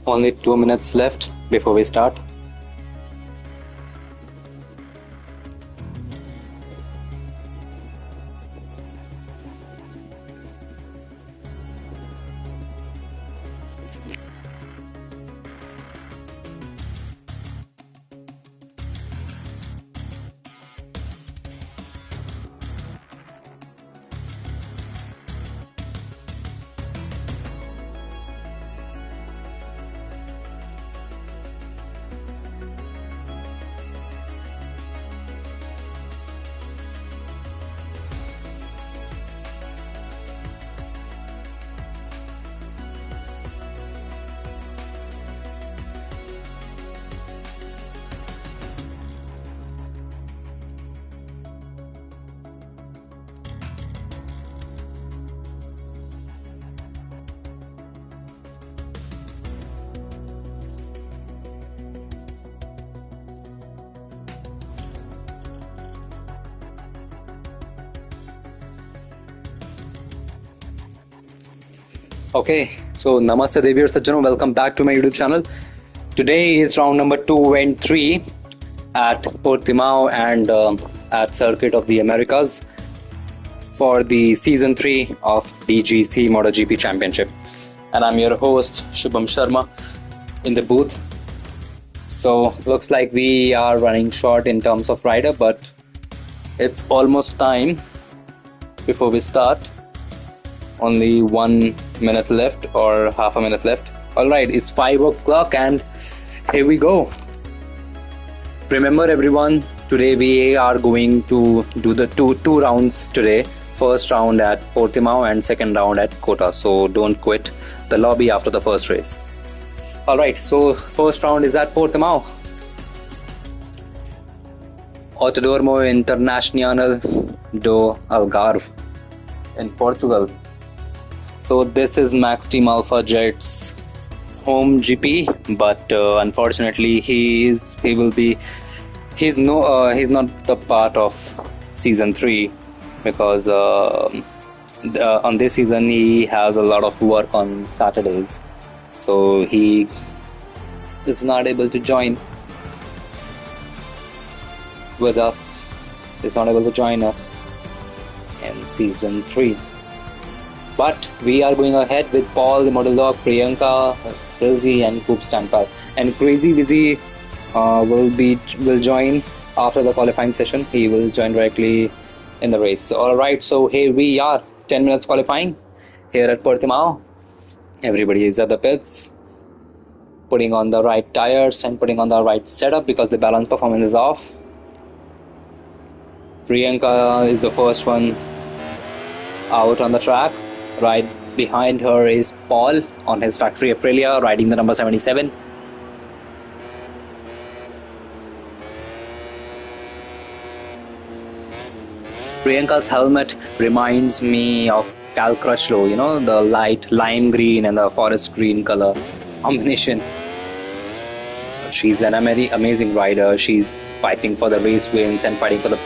Only 2 minutes left before we start. Okay, so Namaste Devi or Sajjano, welcome back to my YouTube channel. Today is round number 2 and 3 at Portimao and at Circuit of the Americas for the season 3 of DGC MotoGP Championship. And I'm your host Shubham Sharma in the booth. So looks like we are running short in terms of rider, but it's almost time before we start. Only 1 minute left or half a minute left. Alright, it's 5 o'clock and here we go. Remember everyone, today we are going to do the two rounds today. First round at Portimao and second round at Kota. So don't quit the lobby after the first race. Alright, so first round is at Portimao. Autodromo Internacional do Algarve in Portugal. So this is Max Team Alpha Jet's home GP, but unfortunately he's not the part of season 3 because on this season he has a lot of work on Saturdays, so he is not able to join with us. Is not able to join us in season 3. But we are going ahead with Paul, the model dog, Priyanka, Hilzy, and Coop Stampal. And Crazy Vizzy will join after the qualifying session. He will join directly in the race. Alright, so here we are, 10 minutes qualifying here at Portimao. Everybody is at the pits, putting on the right tires and putting on the right setup because the balance performance is off. Priyanka is the first one out on the track. Right behind her is Paul on his factory Aprilia, riding the number 77. Priyanka's helmet reminds me of Cal Crutchlow, you know, the light lime green and the forest green color combination. She's an amazing rider. She's fighting for the race wins and fighting for the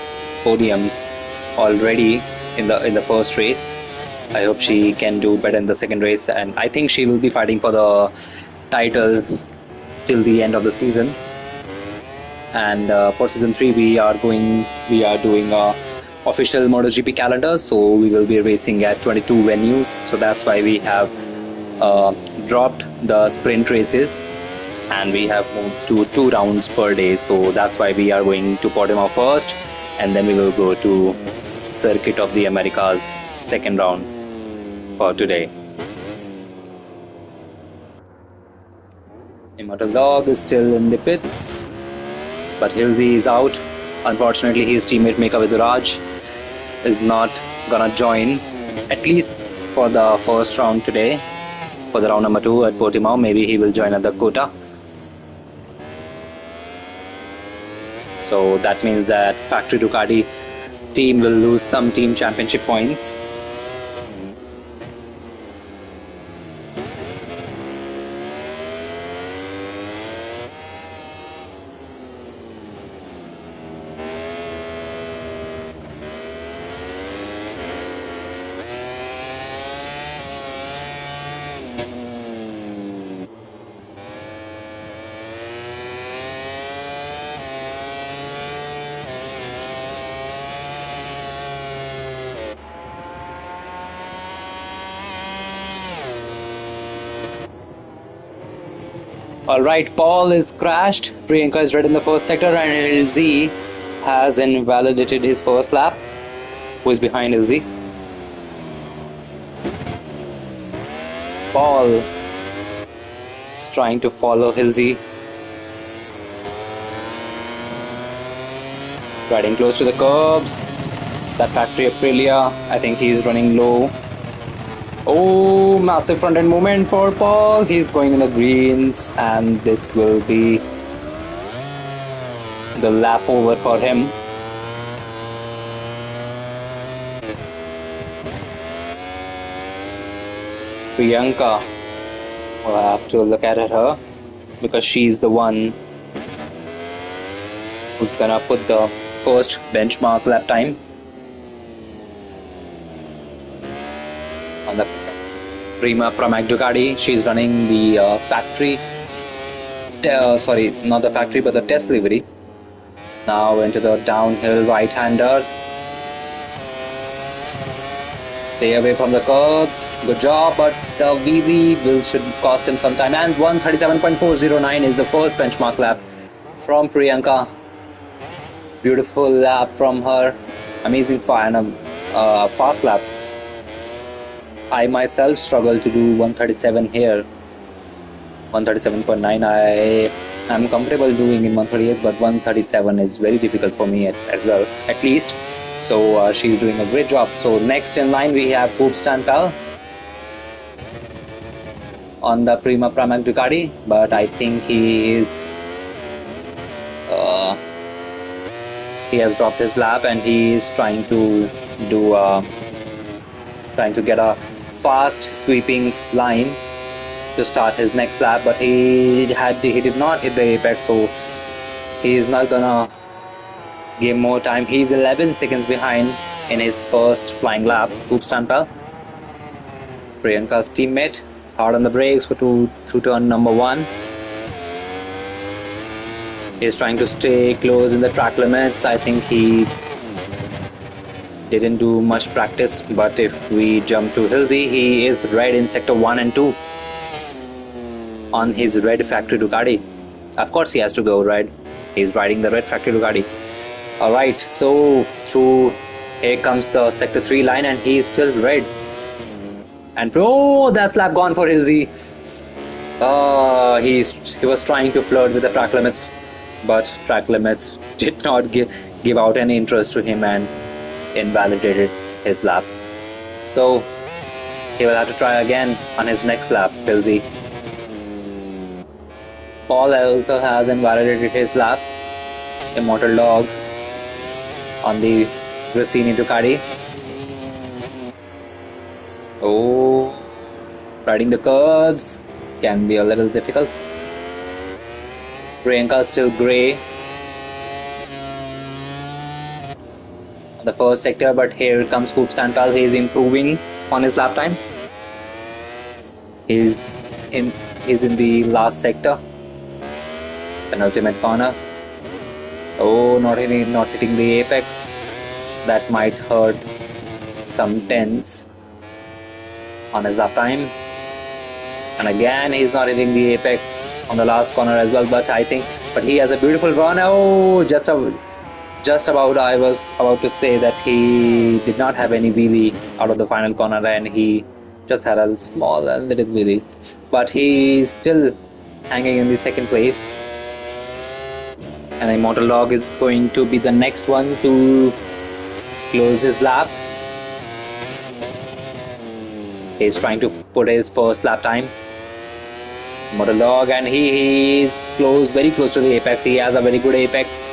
podiums already in the first race. I hope she can do better in the second race, and I think she will be fighting for the title till the end of the season. And for season 3 we are doing a official MotoGP calendar, so we will be racing at 22 venues. So that's why we have dropped the sprint races and we have moved to 2 rounds per day. So that's why we are going to Portimao first, and then we will go to Circuit of the Americas second round for today. Immortal Dog is still in the pits, but Hilzy is out. Unfortunately, his teammate Meka Viduraj is not gonna join, at least for the first round today, for the round number 2 at Portimao. Maybe he will join at the Kota. So that means that Factory Ducati team will lose some team championship points. Alright, Paul is crashed. Priyanka is red in the first sector, and LZ has invalidated his first lap. Who is behind LZ? Paul is trying to follow Hilsey. Riding close to the curbs. That factory Aprilia, I think he is running low. Oh, massive front end movement for Paul. He's going in the greens, and this will be the lap over for him. Priyanka, we'll have to look at her because she's the one who's gonna put the first benchmark lap time on the Prima Pramac Ducati. She's running the factory, sorry, not the factory but the test livery. Now into the downhill right-hander. Stay away from the curbs. Good job, but the VV should cost him some time. And 137.409 is the first benchmark lap from Priyanka. Beautiful lap from her. Amazing fast lap. I myself struggle to do 137 here. 137.9 I am comfortable doing in 138, but 137 is very difficult for me as well, at least. So she's doing a great job. So next in line we have Poop Stanpal on the Prima Pramac Ducati, but I think he has dropped his lap, and he is trying to get a fast sweeping line to start his next lap, but he did not hit the apex, so he is not gonna give more time. He's 11 seconds behind in his first flying lap. Poop Stanpal, Priyanka's teammate, hard on the brakes through turn number 1. He's trying to stay close in the track limits. I think he didn't do much practice, but if we jump to Hilsey, he is red in sector 1 and 2 on his red factory Ducati. Of course he has to go red. He's riding the red factory Ducati. Alright, so here comes the sector 3 line, and he is still red. And oh, that's lap gone for Hilsey. He was trying to flirt with the track limits, but track limits did not give out any interest to him and invalidated his lap. So he will have to try again on his next lap, Hilsey. Paul also has invalidated his lap. Immortal Dog on the Grassini Ducati. Oh, riding the curbs can be a little difficult. Priyanka is still grey on the first sector, but here comes Poop Stanpal. He is improving on his lap time. He's in the last sector, penultimate corner. Oh, not hitting the apex. That might hurt some tenths on his lap time. And again, he's not hitting the apex on the last corner as well. But he has a beautiful run. Oh, just about. I was about to say that he did not have any wheelie out of the final corner, and he just had a little wheelie. But he's still hanging in the second place. And Immortal Dog is going to be the next one to close his lap. He's trying to put his first lap time. Immortal Dog, and he is very close to the apex. He has a very good apex,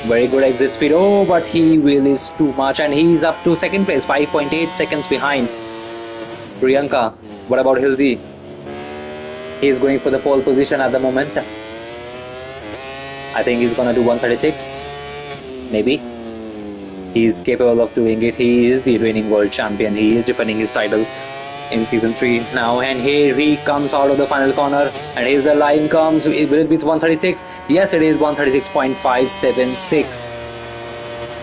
very good exit speed. Oh, but he wheelies too much, and he's up to second place, 5.8 seconds behind Priyanka. What about Hilsey? He is going for the pole position at the moment. I think he's gonna do 136, maybe. He's capable of doing it. He is the reigning world champion. He is defending his title in season 3 now, and here he comes out of the final corner, and here's the line comes. Will it be 136? Yes, it is 136.576.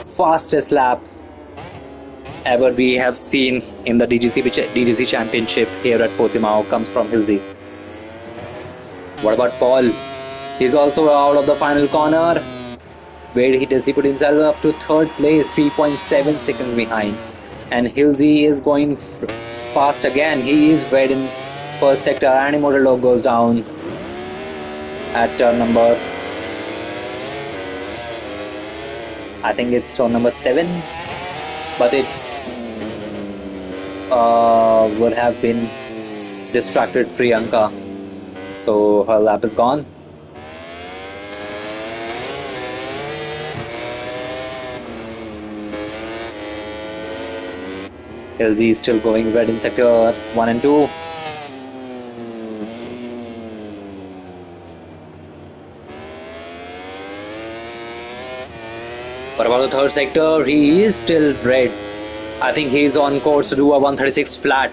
Fastest lap ever we have seen in the DGC Championship here at Portimao comes from Hilsey. What about Paul? He's also out of the final corner. Where does he put himself up to third place, 3.7 seconds behind. And Hilsey is going fast again. He is red in first sector. And Immortal Dog goes down at turn number, I think it's turn number 7, but it would have been distracted Priyanka, so her lap is gone. Hilsey is still going red in sector 1 and 2. What about the third sector? He is still red. I think he's on course to do a 136 flat.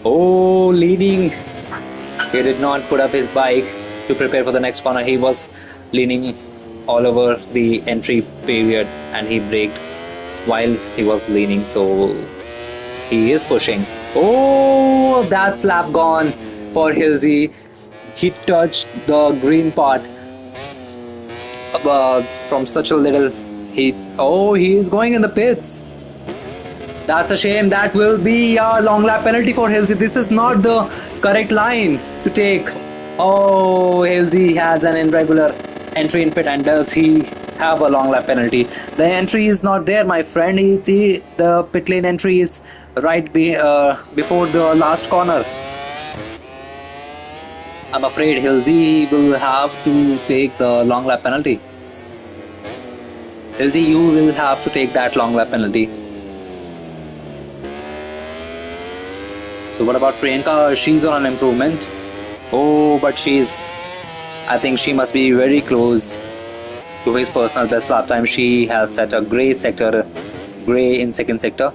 Oh, leaning. He did not put up his bike to prepare for the next corner. He was leaning all over the entry period and he braked while he was leaning. So he is pushing. Oh, that's lap gone for Hilsey. He touched the green part from such a little. He is going in the pits. That's a shame. That will be a long lap penalty for Hilsey. This is not the correct line to take. Oh, Hilsey has an irregular entry in pit, and does he have a long lap penalty? The entry is not there, my friend. The pit lane entry is right before the last corner. I'm afraid Hilsey will have to take the long lap penalty. Hilsey, you will have to take that long lap penalty. So what about Priyanka? She's on an improvement. Oh, but I think she must be very close to his personal best lap time. She has set a grey in second sector.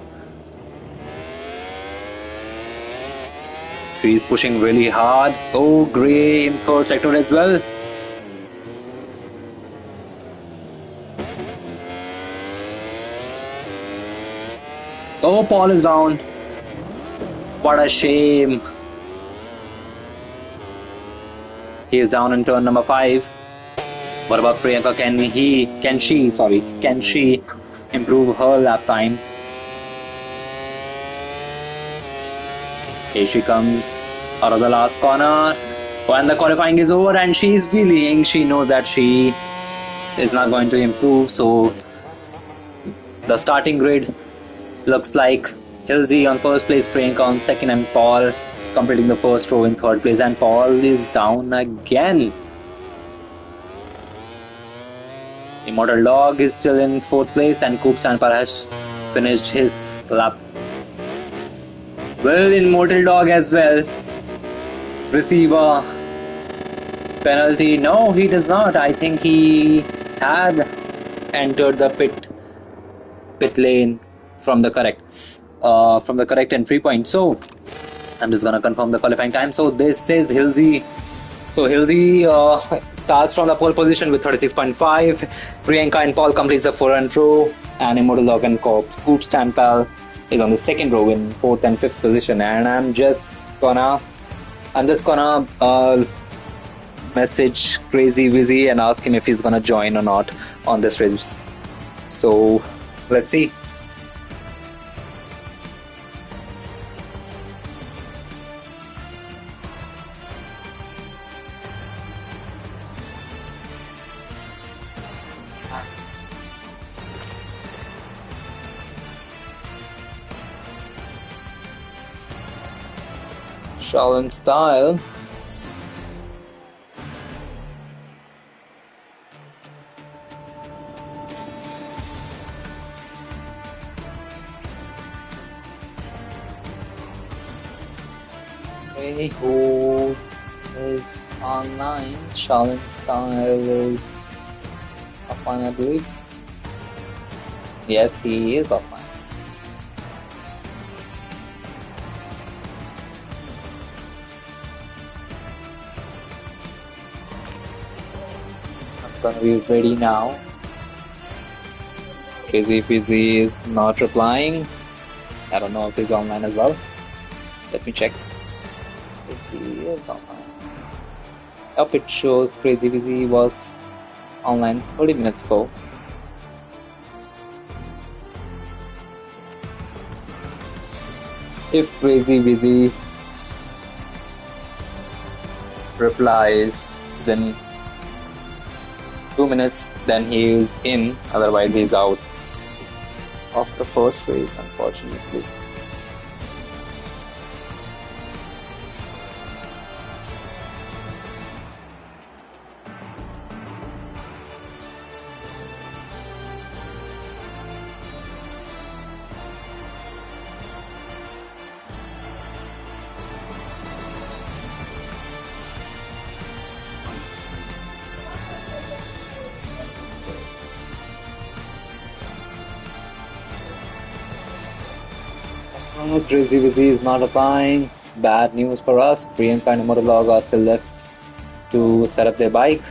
She's pushing really hard. Oh, grey in third sector as well. Oh, Paul is down. What a shame. He is down in turn number 5. What about Priyanka? Can she improve her lap time? Here she comes out of the last corner. When the qualifying is over and she is wheeling, she knows that she is not going to improve. So the starting grid looks like Hilsey on first place, Priyanka on second, and Paul completing the first row in third place. And Paul is down again. Immortal Dog is still in fourth place, and Coop Sanpal has finished his lap. Will Immortal Dog as well receive a penalty? No, he does not. I think he had entered the pit lane from the correct entry point. So I'm just gonna confirm the qualifying time. So this says Hilsey. So Hilsey starts from the pole position with 36.5. Priyanka and Paul completes the 4th row, and Immortal Dog and Coop Stanpal is on the 2nd row in 4th and 5th position. And I'm just gonna message Crazy Wizzy and ask him if he's gonna join or not on this race. So let's see. Shaolin style. Okay, who is online? Shaolin style is offline, I believe. Yes, he is offline. Gonna be ready now. Crazy Fizzy is not replying. I don't know if he's online as well. Let me check if he is online. Up it shows Crazy Busy was online 30 minutes ago. If Crazy Busy replies within 2 minutes, then he is in, otherwise he's out of the first race, unfortunately. Crazy Busy is not applying. Bad news for us. Priyanka and Motovlog are still left to set up their bike.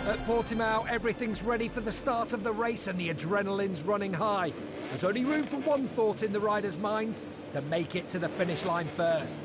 At Portimao, everything's ready for the start of the race and the adrenaline's running high. There's only room for one thought in the riders' minds: to make it to the finish line first.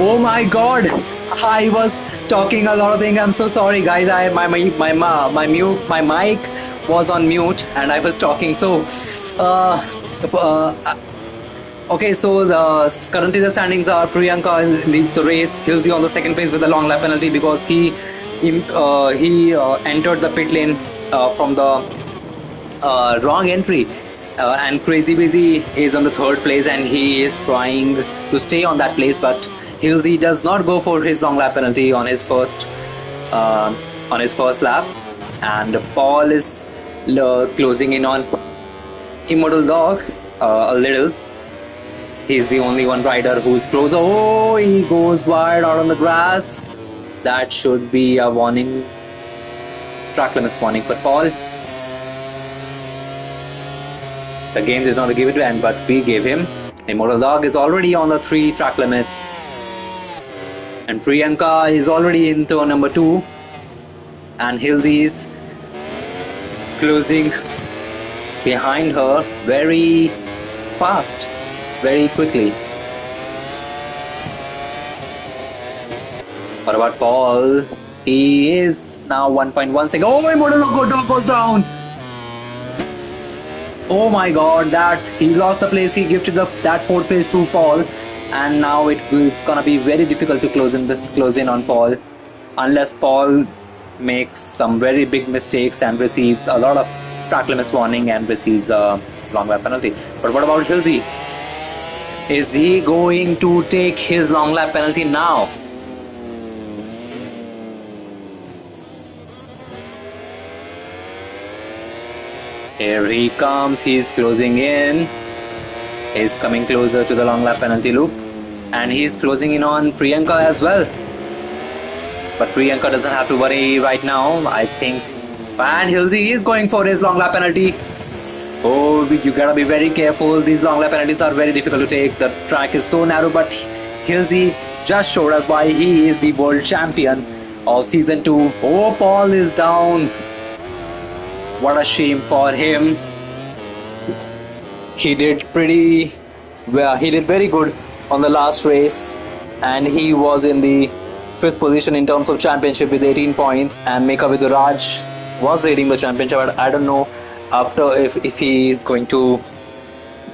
Oh my God! I was talking a lot of things. I'm so sorry, guys. My mic was on mute, and I was talking. So, okay. So currently the standings are: Priyanka leads the race. Hilsey on the second place with a long lap penalty because he entered the pit lane from the wrong entry. And Crazy Busy is on the third place, and he is trying to stay on that place, but Hilsey does not go for his long lap penalty on his first lap, and Paul is closing in on Immortal Dog a little. He's the only one rider who's closer. Oh, he goes wide out on the grass. That should be a warning, track limits warning for Paul. The game did not give it to him, but we gave him. Immortal Dog is already on the 3 track limits. And Priyanka is already in turn number 2. And Hilsey is closing behind her very fast, very quickly. What about Paul? He is now 1.1 seconds. Oh, Immortal Dog goes down. Oh my God, that he lost the place. He gifted that 4th place to Paul, and now it's gonna be very difficult to close in on Paul, unless Paul makes some very big mistakes and receives a lot of track limits warning and receives a long lap penalty. But what about Hilsey? Is he going to take his long lap penalty now? Here he comes, he's closing in. He's coming closer to the long lap penalty loop. And he's closing in on Priyanka as well. But Priyanka doesn't have to worry right now, I think. And Hilsey is going for his long lap penalty. Oh, you gotta be very careful. These long lap penalties are very difficult to take. The track is so narrow, but Hilsey just showed us why he is the world champion of season 2. Oh, Paul is down. What a shame for him. He did pretty well. He did very good on the last race, and he was in the 5th position in terms of championship with 18 points. And Meka Viduraj was leading the championship. But I don't know after if he is going to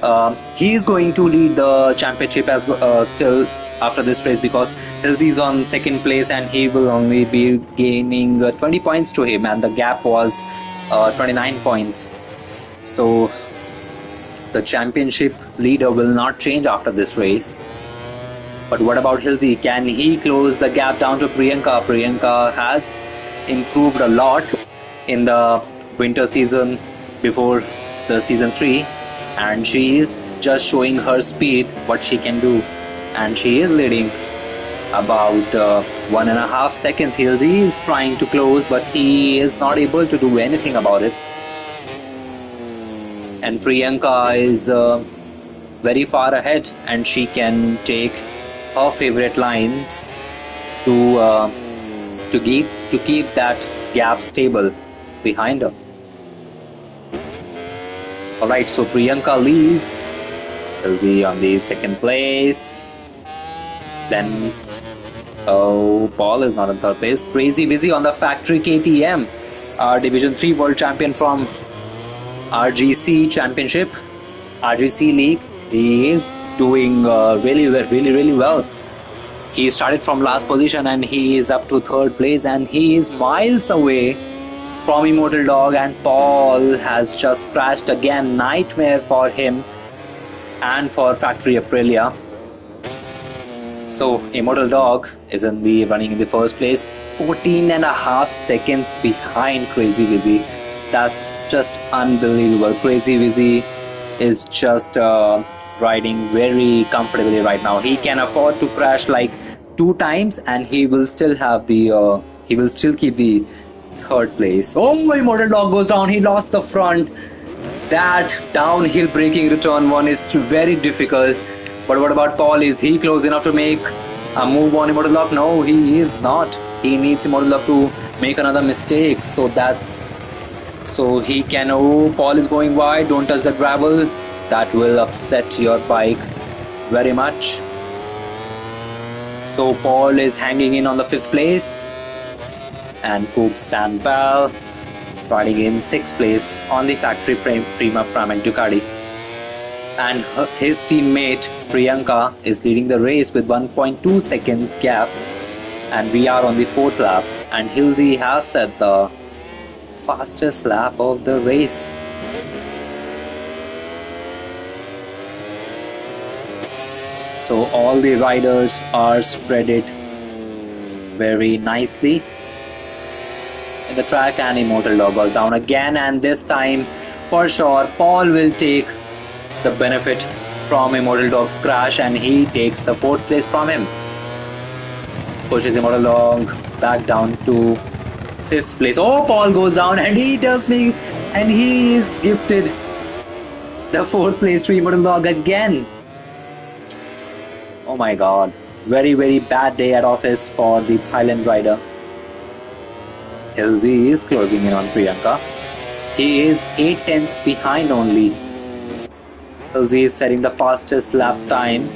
lead the championship as still after this race, because Hilsey is on 2nd place and he will only be gaining 20 points to him, and the gap was 29 points. So the championship leader will not change after this race. But what about Hilsey? Can he close the gap down to Priyanka? Priyanka has improved a lot in the winter season before the season 3, and she is just showing her speed, what she can do, and she is leading about 1.5 seconds. Hilsey is trying to close, but he is not able to do anything about it. And Priyanka is very far ahead, and she can take her favorite lines to keep that gap stable behind her. Alright, so Priyanka leads LZ on the second place. Then, oh, Paul is not in third place. Crazy Busy on the factory KTM. Our Division 3 World Champion from RGC Championship, RGC League. He is doing really well. He started from last position and he is up to third place, and he is miles away from Immortal Dog, and Paul has just crashed again. Nightmare for him and for Factory Aprilia. So Immortal Dog is running in the first place, 14.5 seconds behind Crazy Busy. That's just unbelievable. Crazy Busy is just riding very comfortably right now. He can afford to crash like 2 times and he will still have the he will still keep the third place. Oh, Immortal Dog goes down. He lost the front. That downhill braking return one is very difficult. But what about Paul? Is he close enough to make a move on Immortal Dog? No, he is not. He needs Immortal Dog to make another mistake. So he can. Oh, Paul is going wide. Don't touch the gravel. That will upset your bike very much. So Paul is hanging in on the 5th place, and Coupe Stanpal riding in 6th place on the factory Prima Pramac Ducati. And his teammate Priyanka is leading the race with 1.2 seconds gap, and we are on the 4th lap, and Hilsey has set the fastest lap of the race. So all the riders are spreaded very nicely in the track, and Immortal Dog goes down again, and this time for sure Paul will take the benefit from Immortal Dog's crash, and he takes the 4th place from him. Pushes Immortal Dog back down to 5th place. Oh, Paul goes down and he is gifted the 4th place to Immortal Dog again. Oh my god, very bad day at office for the Thailand rider. LZ is closing in on Priyanka. He is 8 tenths behind only. LZ is setting the fastest lap time,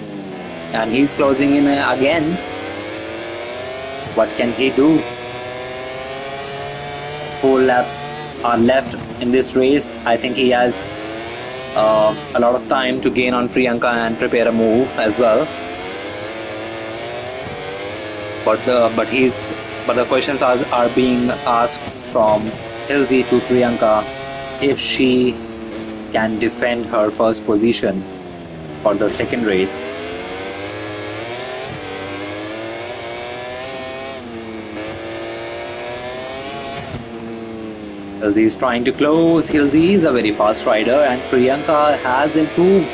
and he's closing in again. What can he do? 4 laps are left in this race. I think he has a lot of time to gain on Priyanka and prepare a move as well. But the questions are being asked from Hilsey to Priyanka if she can defend her first position for the second race. Hilsey is trying to close. Hilsey is a very fast rider, and Priyanka has improved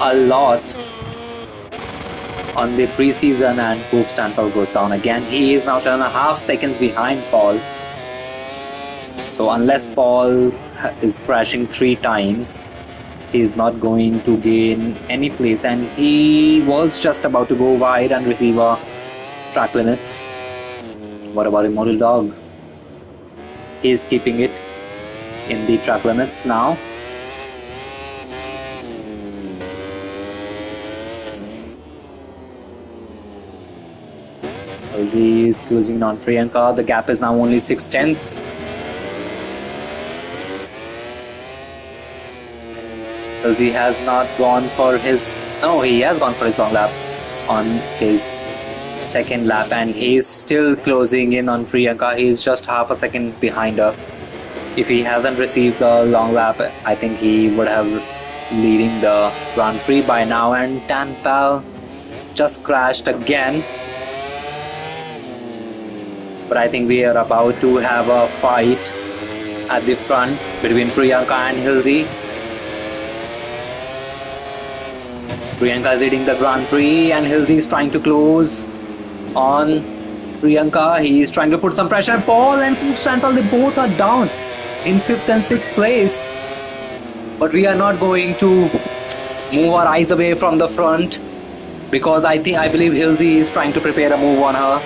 a lot on the pre-season, and Coupe Stanford goes down again. He is now 10.5 seconds behind Paul. So unless Paul is crashing 3 times, he is not going to gain any place, and he was just about to go wide and receive a track limits. What about Immortal Dog? He is keeping it in the track limits now. LZ is closing on Priyanka. The gap is now only 6 tenths. LZ has not gone for his... No, he has gone for his long lap on his second lap, and he is still closing in on Priyanka. He is just half a second behind her. If he hasn't received the long lap, I think he would have leading the Grand Prix by now. And Tanpal just crashed again. But I think we are about to have a fight at the front between Priyanka and Hilsey. Priyanka is leading the Grand Prix, and Hilsey is trying to close on Priyanka. He is trying to put some pressure. Paul and Coupe Stanpal, they both are down in 5th and 6th place. But we are not going to move our eyes away from the front, because I believe Hilsey is trying to prepare a move on her,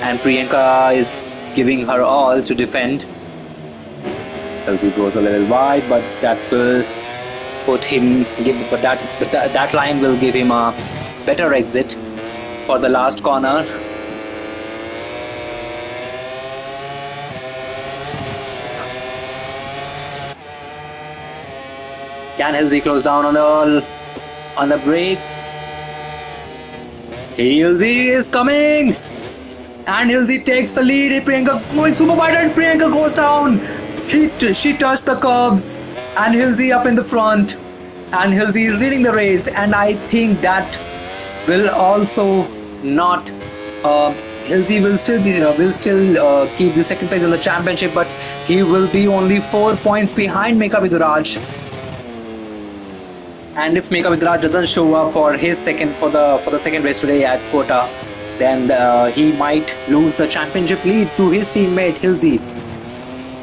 and Priyanka is giving her all to defend. Hilsey goes a little wide, but that will that line will give him a better exit for the last corner. Can Hilsey close down on the brakes? Hilsey is coming, and Hilsey takes the lead. Priyanka going super wide, and Priyanka goes down. She touched the curbs, and Hilsey up in the front, and Hilsey is leading the race. And I think that will also not. Hilsey will still keep the second place in the championship, but he will be only 4 points behind Meka Viduraj. And if Meka Viduraj doesn't show up for the second race today at Kota, then he might lose the championship lead to his teammate Hilsey,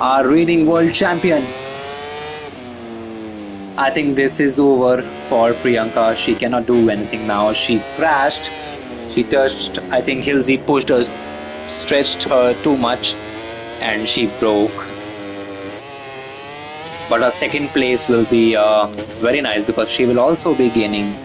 our reigning world champion. I think this is over for Priyanka. She cannot do anything now. She crashed. She touched. I think Hilsey pushed her, stretched her too much, and she broke. But her second place will be very nice because she will also be gaining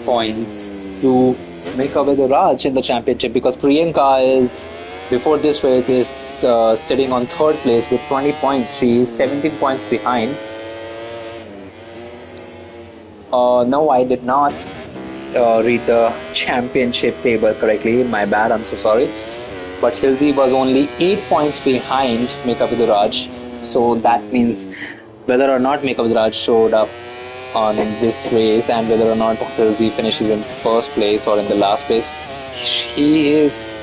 points to make up with Raj in the championship, because Priyanka is, before this race, is sitting on third place with 20 points. She is 17 points behind. No, I did not read the championship table correctly. My bad, I'm so sorry. But Hilsey was only 8 points behind Meka Viduraj. So that means whether or not Meka Viduraj showed up on this race, and whether or not Hilsey finishes in first place or in the last place, he is,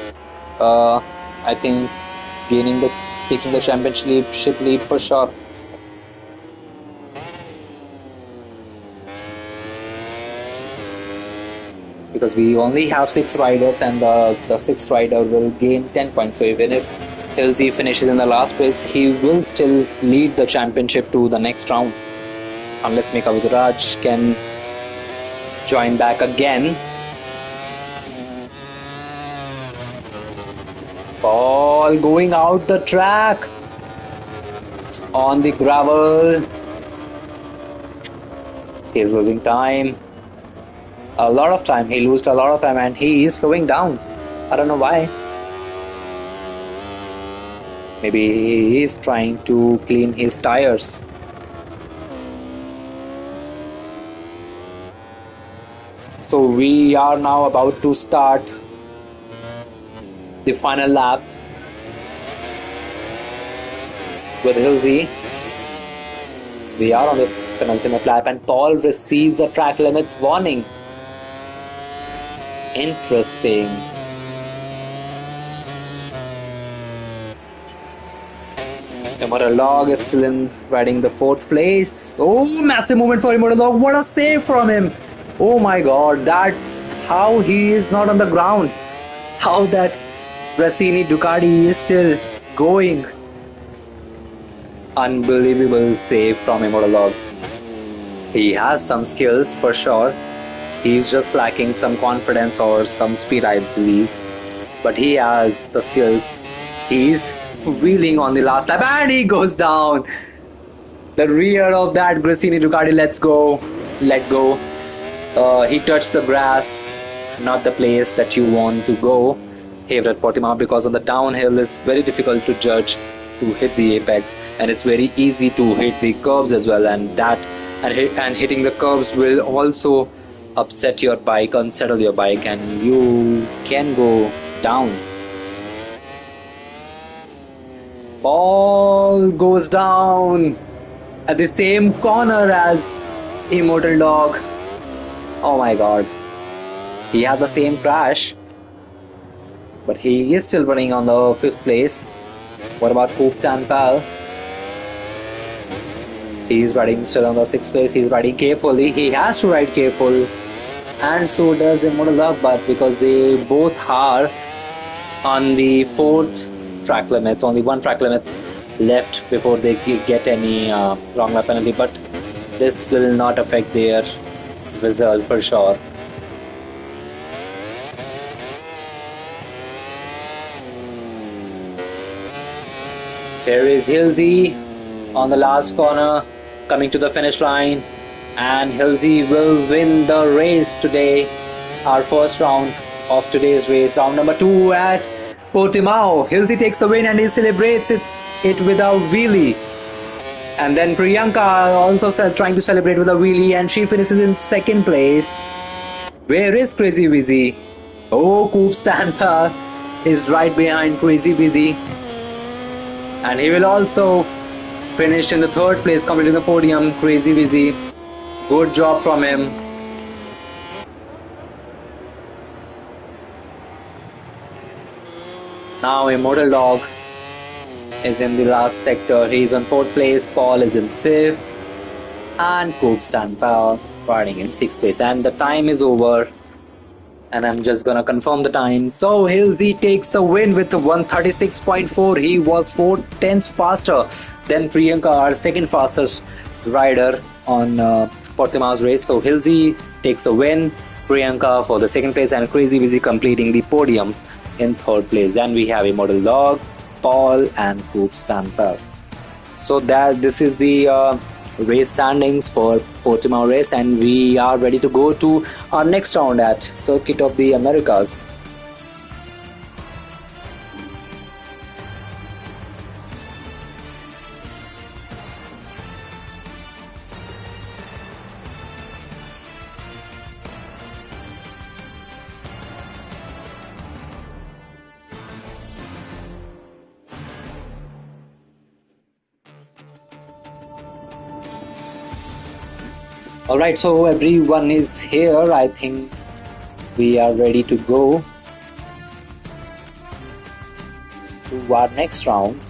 I think, taking the championship lead for sure. Because we only have 6 riders, and the 6th rider will gain 10 points. So even if Hilsey finishes in the last place, he will still lead the championship to the next round, unless Meka Viduraj can join back again. Ball going out the track on the gravel. He's losing time. A lot of time. He lost a lot of time, and he is slowing down. I don't know why. Maybe he is trying to clean his tires. So we are now about to start the final lap with Hilsey. We are on the penultimate lap, and Paul receives a track limits warning. Interesting. Immortal Log is still riding the 4th place. Oh, massive moment for Immortal Log. What a save from him. Oh my god, how he is not on the ground. How that Brasini Ducati is still going. Unbelievable save from Immortal Log. He has some skills for sure. He's just lacking some confidence or some speed, I believe. But he has the skills. He's wheeling on the last lap, and he goes down. The rear of that Brasini Ducati let go. He touched the grass, not the place that you want to go here at Portimao, because on the downhill is very difficult to judge to hit the apex, and it's very easy to hit the curbs as well, and hitting the curbs will also upset your bike, unsettle your bike, and you can go down. Paul goes down at the same corner as Immortal Dog. Oh my god. He had the same crash, but he is still running on the 5th place. What about Coop Tanpal? He is riding still on the 6th place. He is riding carefully. He has to ride careful, and so does Immortal Dog, but because they both are on the 4th track limits, only 1 track limits left before they get any wrong lap penalty, but this will not affect their result for sure. Here is Hilsey on the last corner, coming to the finish line, And Hilsey will win the race today. Our first round of today's race, round number 2 at Portimao. Hilsey takes the win and he celebrates it with a wheelie. And then Priyanka also trying to celebrate with a wheelie, and she finishes in second place. Where is Crazy Wizzy? Oh, Coop Stanta is right behind Crazy Wizzy. And he will also finish in the third place, completing the podium. Crazy Wizzy. Good job from him. Now Immortal Dog is in the last sector. He's on 4th place. Paul is in 5th. And Coop Stanpal riding in 6th place. And the time is over. And I'm just gonna confirm the time. So Hilsey takes the win with 136.4. He was 4/10 faster than Priyanka, our second fastest rider on Portimao's race. So Hilsey takes the win. Priyanka for the second place, and Crazy Wizzy completing the podium in 3rd place. And we have Immortal Dog, Paul, and Coop Stampel. So this is the race standings for Portimao race, and we are ready to go to our next round at Circuit of the Americas. Alright, so everyone is here. I think we are ready to go to our next round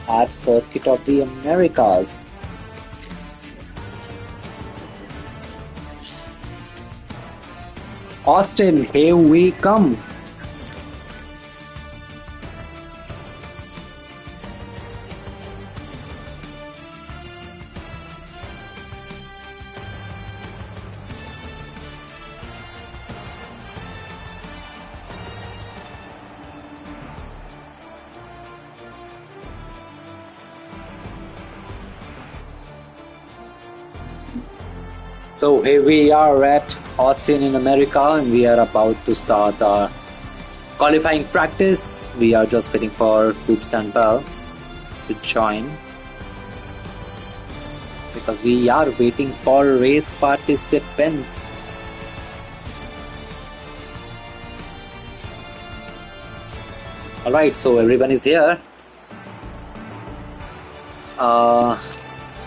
at Circuit of the Americas. Austin, here we come. So here we are at Austin in America, and we are about to start our qualifying practice. We are just waiting for Coop Stanpel to join, because we are waiting for race participants. Alright, so everyone is here. Oh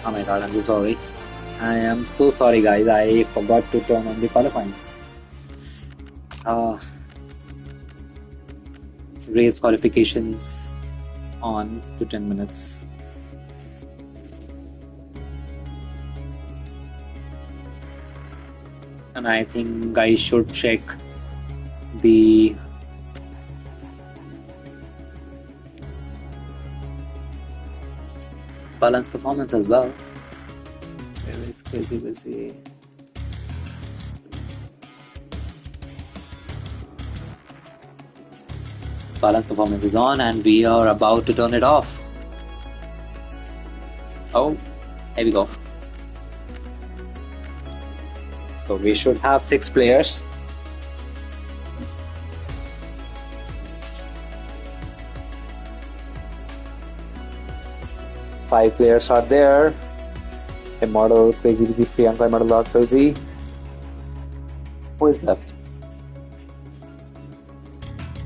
my god, I'm so sorry. I am so sorry guys, I forgot to turn on the qualifying. Race qualifications on to 10 minutes. And I think guys should check the balance performance as well. Where is Crazy Wizzy? Balance performance is on, and we are about to turn it off. Oh, here we go. So we should have 6 players. Five players are there. Immortal, Crazy Wizzy, Priyanka, Immortal Dog, Hilsey. Who is left?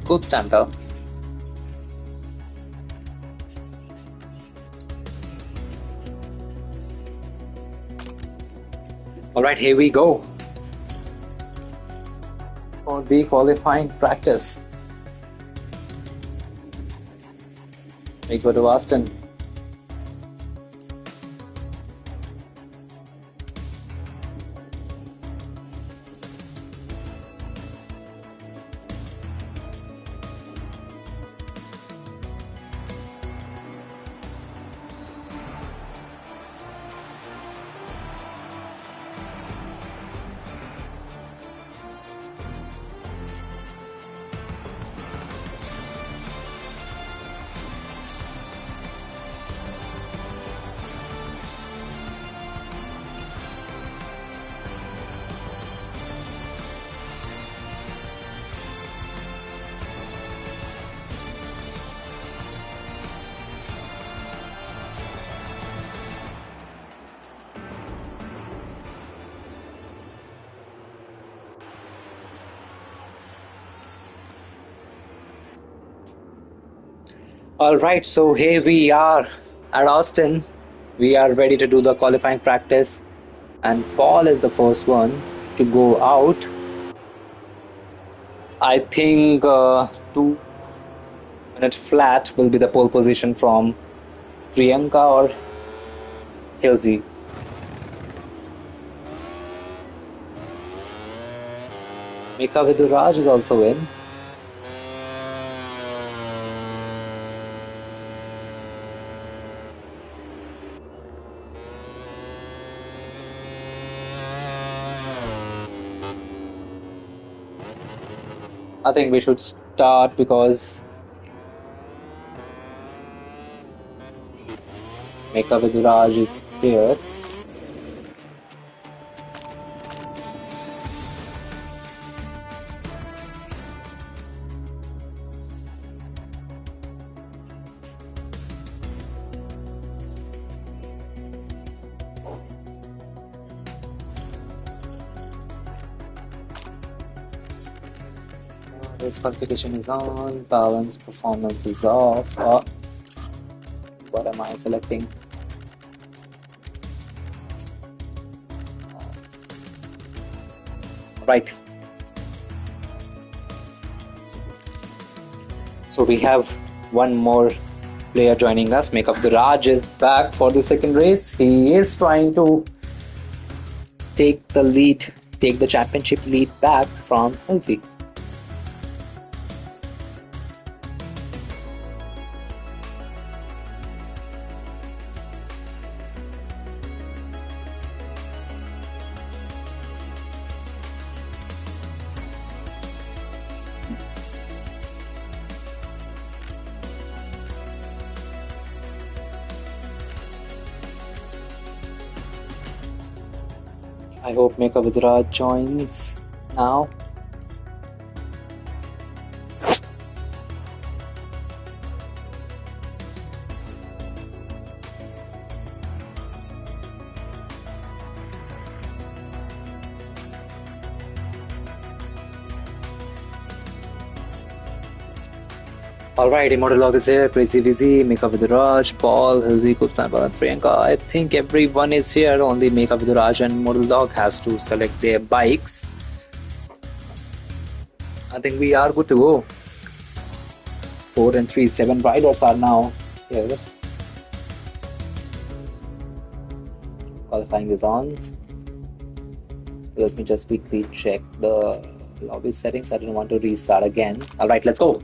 Coop Stampel. Alright, here we go for the qualifying practice. We go to Austin. All right, so here we are at Austin. We are ready to do the qualifying practice, and Paul is the first one to go out. I think 2 minute flat will be the pole position from Priyanka or Hilsey. Mika Viduraj is also in. I think we should start because Mika Viduraj is here. This qualification is on, balance performance is off. What am I selecting? Right. So we have one more player joining us. Makeup Garage is back for the second race. He is trying to take the lead, take the championship lead back from Hilsey. I hope Meka Vidra joins now. Alright, Immortal Log is here, Crazy Vizzy, Meka Viduraj, Paul, Hilsey, Gupta, and Priyanka. I think everyone is here, only Meka Viduraj and Immortal Log has to select their bikes. I think we are good to go. 4 and 3, 7 riders are now here. Qualifying is on. Let me just quickly check the lobby settings. I didn't want to restart again. Alright, let's go.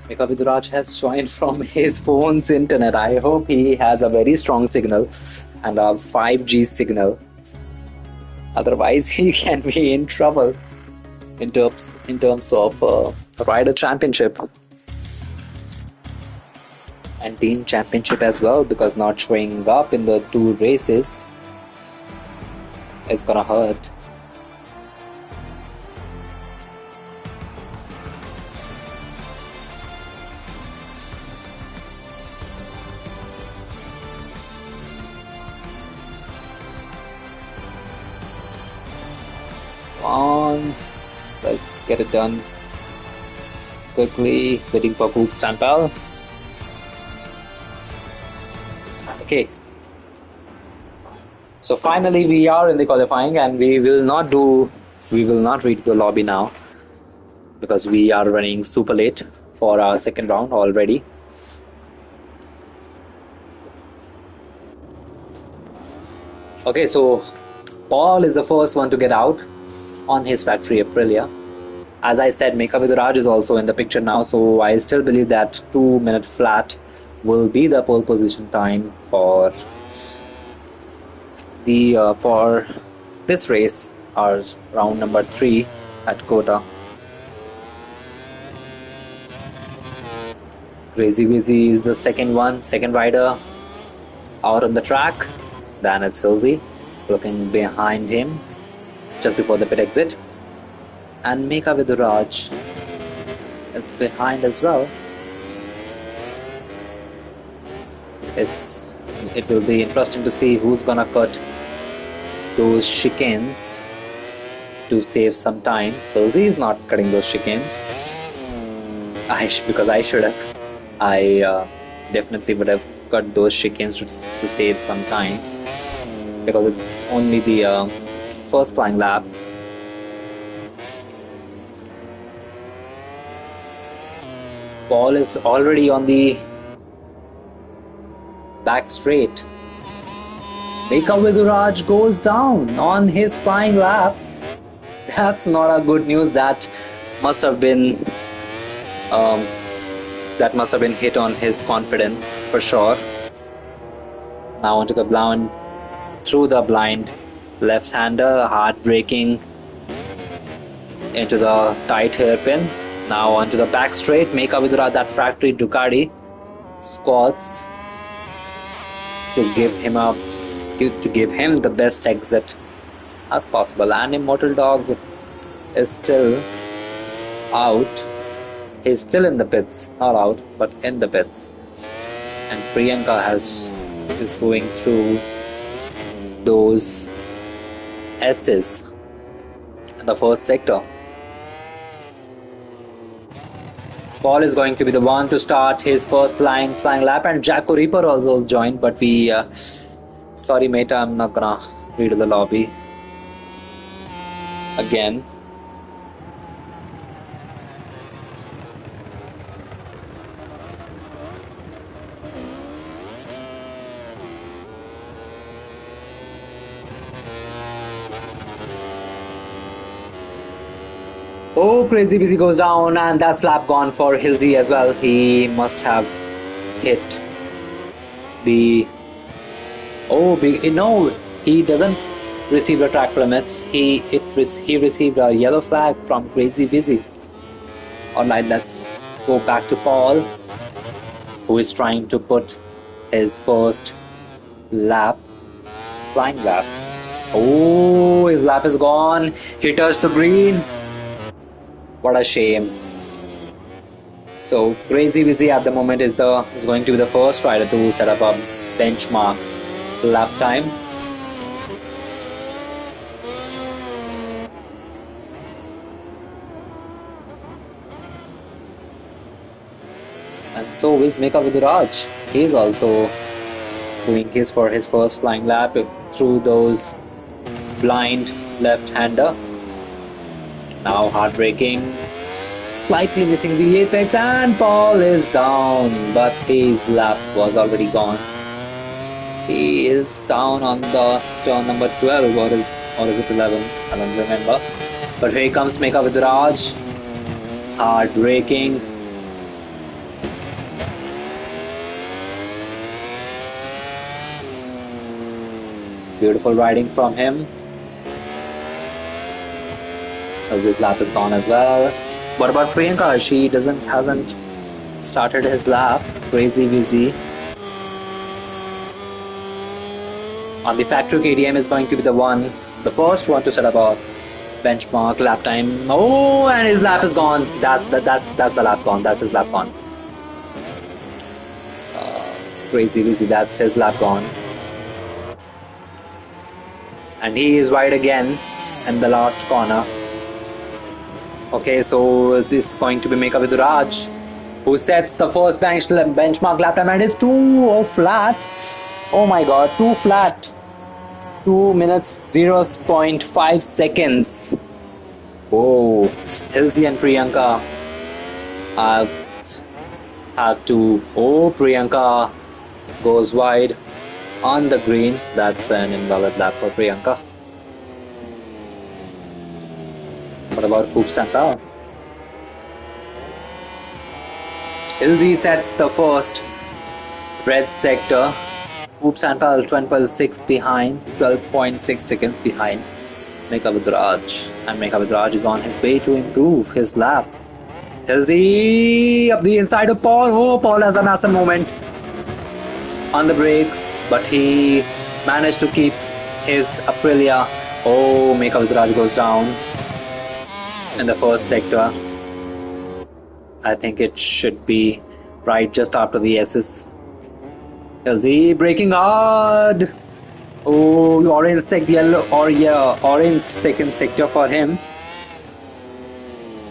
Meka Viduraj has joined from his phone's internet. I hope he has a very strong signal and a 5G signal. Otherwise, he can be in trouble in terms of rider championship and team championship as well, because not showing up in the 2 races is gonna hurt. On, let's get it done quickly. Waiting for Coop Stampel. Okay, so finally we are in the qualifying, and we will not read the lobby now because we are running super late for our second round already. Okay, so Paul is the first one to get out on his factory Aprilia. As I said, Meka Viduraj is also in the picture now, so I still believe that 2-minute flat will be the pole position time for the for this race, our round number 3 at Kota. Crazy Vizzy is the second rider out on the track. Then it's Hilsey looking behind him just before the pit exit, and Meka Viduraj is behind as well. It will be interesting to see who's gonna cut those chicanes to save some time. Pilsy is not cutting those chicanes. Because I should have. I definitely would have cut those chicanes to save some time, because it's only the first flying lap. Paul is already on the back straight. Mika Viduraj goes down on his flying lap. That's not a good news. That must have been hit on his confidence for sure. Now onto the blind, through the blind left-hander, heartbreaking into the tight hairpin. Now onto the back straight. Mika Viduraj, that factory Ducati, squats to give him the best exit as possible. And Immortal Dog is still out. He's still in the pits, not out, but in the pits. And Priyanka is going through those S's in the first sector. Paul is going to be the one to start his first flying lap, and Jacko Reaper also joined, but we sorry mate, I'm not gonna read the lobby again. Oh, Crazy Busy goes down, and that's lap gone for Hilsey as well. He must have hit the... no, he doesn't receive the track limits. He received a yellow flag from Crazy Busy. Alright, let's go back to Paul, who is trying to put his first flying lap. Oh, his lap is gone. He touched the green. What a shame. So Crazy Busy at the moment is going to be the first rider to set up a benchmark lap time. And so is Mika Viduraj. He is also doing his first flying lap through those blind left-hander. Now heartbreaking, slightly missing the apex, and Paul is down, but his lap was already gone. He is down on the turn number 12, or is it 11? I don't remember. But here comes Mika Viduraj, heartbreaking. Beautiful riding from him. This lap is gone as well. What about Priyanka? She hasn't started his lap. Crazy Busy on the factory KTM is going to be the first one to set up a benchmark lap time. Oh, and his lap is gone. That's the lap gone. That's his lap gone. Crazy Busy, that's his lap gone. And he is wide again in the last corner. Okay, so it's going to be Mika Viduraj who sets the first benchmark lap time, and it's 2 flat. Oh my god, 2 flat. 2 minutes 0.5 seconds. Oh, Hilsey and Priyanka have to... Oh, Priyanka goes wide on the green. That's an invalid lap for Priyanka. What about Hoop Santa? Hilsey sets the first red sector. Hoop Santa 12.6 behind, 12.6 seconds behind Mika Viduraj. And Mika Viduraj is on his way to improve his lap. Hilsey up the inside of Paul. Oh, Paul has a massive moment on the brakes, but he managed to keep his Aprilia. Oh, Mika Viduraj goes down in the first sector. I think it should be right just after the S's. Hilsey braking hard. Oh, orange sector, yellow, or yeah, orange second sector for him.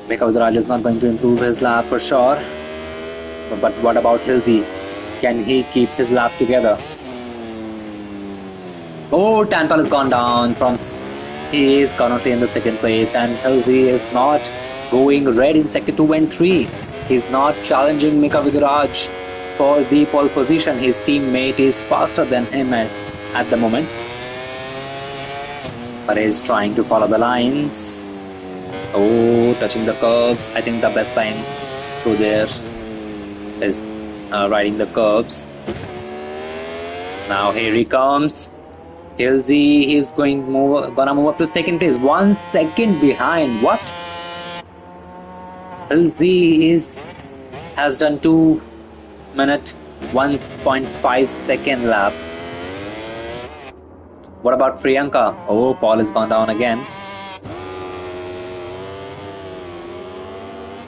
Mikaudraj is not going to improve his lap for sure. But what about Hilsey? Can he keep his lap together? Oh, Tanpal has gone down from. He is currently in the second place, and Hilsey is not going red in sector 2 and 3. He's not challenging Mika Viduraj for the pole position. His teammate is faster than him at the moment. But he's trying to follow the lines. Oh, touching the curbs. I think the best line through there is riding the curbs. Now here he comes. Hilsey is gonna move up to second place. 1 second behind. What? Hilsey has done 2-minute 1.5 second lap. What about Priyanka? Oh, Paul has gone down again.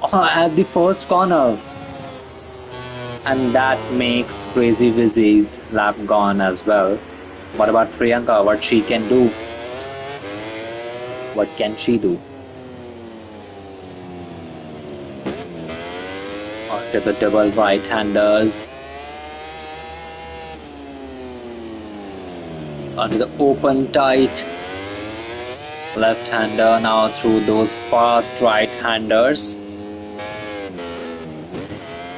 Oh, at the first corner. And that makes Crazy Vizzy's lap gone as well. What about Priyanka? What she can do? What can she do? Onto the double right-handers. Onto the open tight left-hander now through those fast right-handers.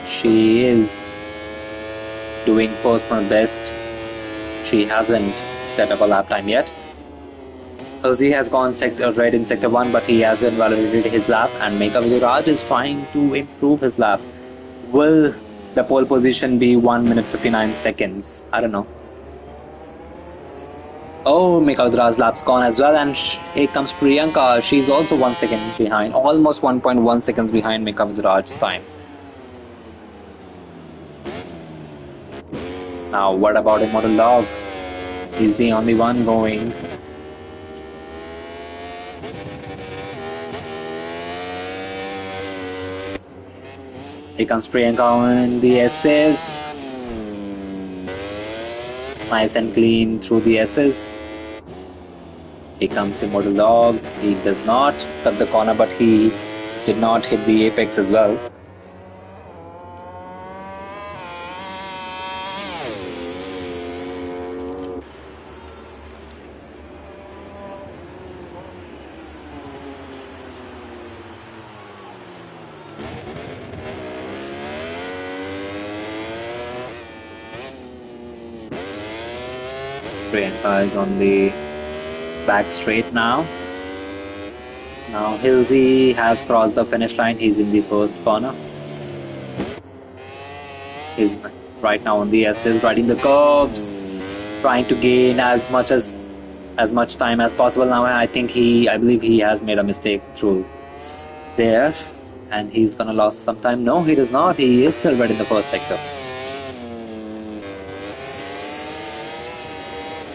She is doing personal best. She hasn't set up a lap time yet. Hilsey has gone red in sector 1, but he hasn't validated his lap, and Mika Viduraj is trying to improve his lap. Will the pole position be 1 minute 59 seconds? I don't know. Oh, Mika Viduraj's lap's gone as well, and here comes Priyanka. She's also 1 second behind, almost 1.1 seconds behind Mika Viduraj's time. Now, what about Immortal Dog? He's the only one going. Here comes Priyanka in the SS. Nice and clean through the SS. Here comes Immortal Dog. He does not cut the corner, but he did not hit the apex as well. Priyanka is on the back straight now. Now Hilsey has crossed the finish line. He's in the first corner. He's right now on the SS, riding the curbs, trying to gain as much time as possible. Now I believe he has made a mistake through there, and he's gonna lose some time. No, he does not. He is still red in the first sector.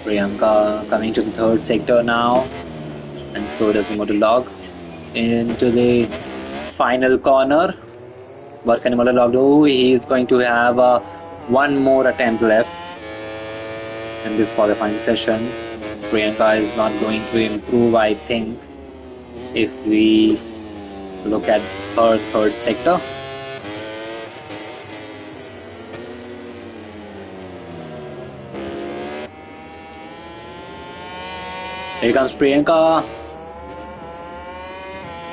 Priyanka coming to the third sector now, and so does Immortal Dog. Into the final corner. What can Immortal Dog do? He is going to have one more attempt left in this qualifying session. Priyanka is not going to improve, I think, if we look at her third sector. Here comes Priyanka.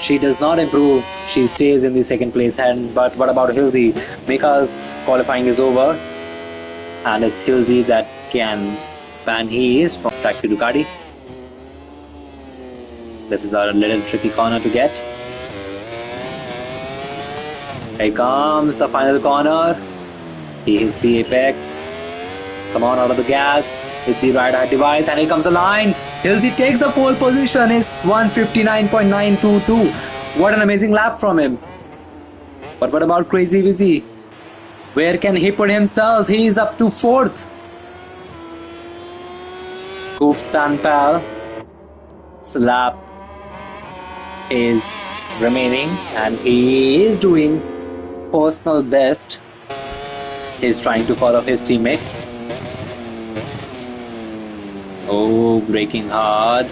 She does not improve. She stays in the second place. But what about Hilsey? Mika's qualifying is over, and it's Hilsey that can ban. He is from Factory Ducati. This is a little tricky corner to get. Here comes the final corner. He hits the apex. Come on, out of the gas with the right-hand device, and here comes the line. Hilsey takes the pole position. It's 159.922. What an amazing lap from him. But what about Crazy Vizzy? Where can he put himself? He is up to fourth. Coop Stanpal's lap is remaining, and he is doing personal best. He's trying to follow his teammate. Oh, braking hard.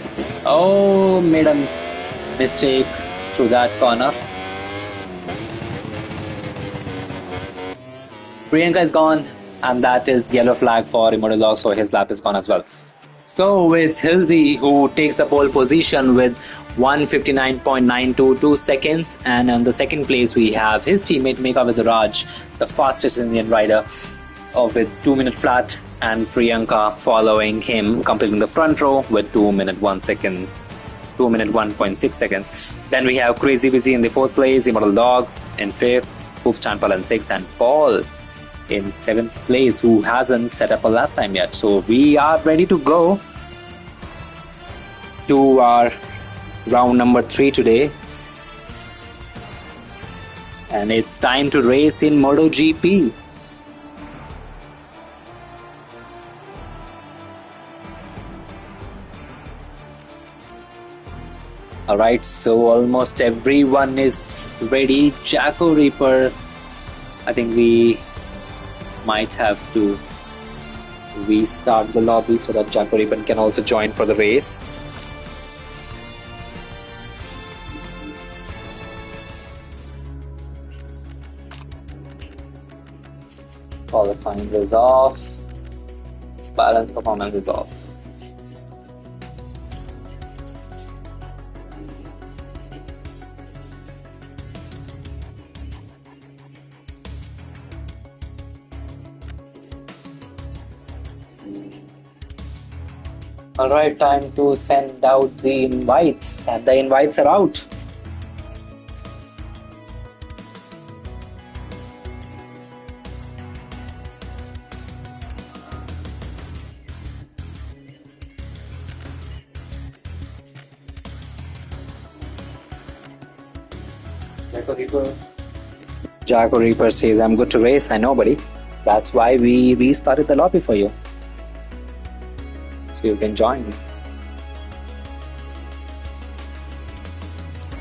Oh, made a mistake through that corner. Priyanka is gone, and that is yellow flag for Immortal Dog, so his lap is gone as well. So it's Hilsey who takes the pole position with 1:59.922 seconds, and on the second place we have his teammate Megha Vidaraj, the fastest Indian rider, with 2 minute flat, and Priyanka following him, completing the front row with 2 minute 1 second. 2 minute 1.6 seconds. Then we have Crazy Busy in the fourth place, Immortal Dogs in fifth, Hoops Chanpal in sixth, and Paul in seventh place, who hasn't set up a lap time yet. So we are ready to go to our round number 3 today. And it's time to race in MotoGP. Alright, so almost everyone is ready. Jacko Reaper, I think we might have to restart the lobby so that Jacko Reaper can also join for the race. Qualifying is off. Balance performance is off. Alright, time to send out the invites, and the invites are out. Jacko Reaper says, I'm good to race, I know, buddy. That's why we restarted the lobby for you. So you can join.